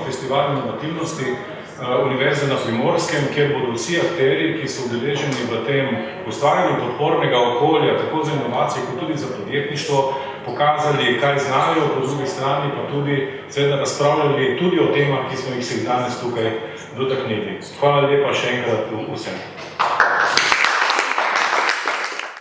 festival inovativnosti Univerze na Primorskem, kjer bodo vsi akteri, ki so udeleženi v tem ustvarjanju podpornega okolja, tako za inovacije, kot tudi za podjetništvo, pokazali, kaj znajo, po drugi strani pa tudi seveda razpravljali tudi o temah, ki smo jih se danes tukaj dotaknili. Hvala lepa še enkrat vsem.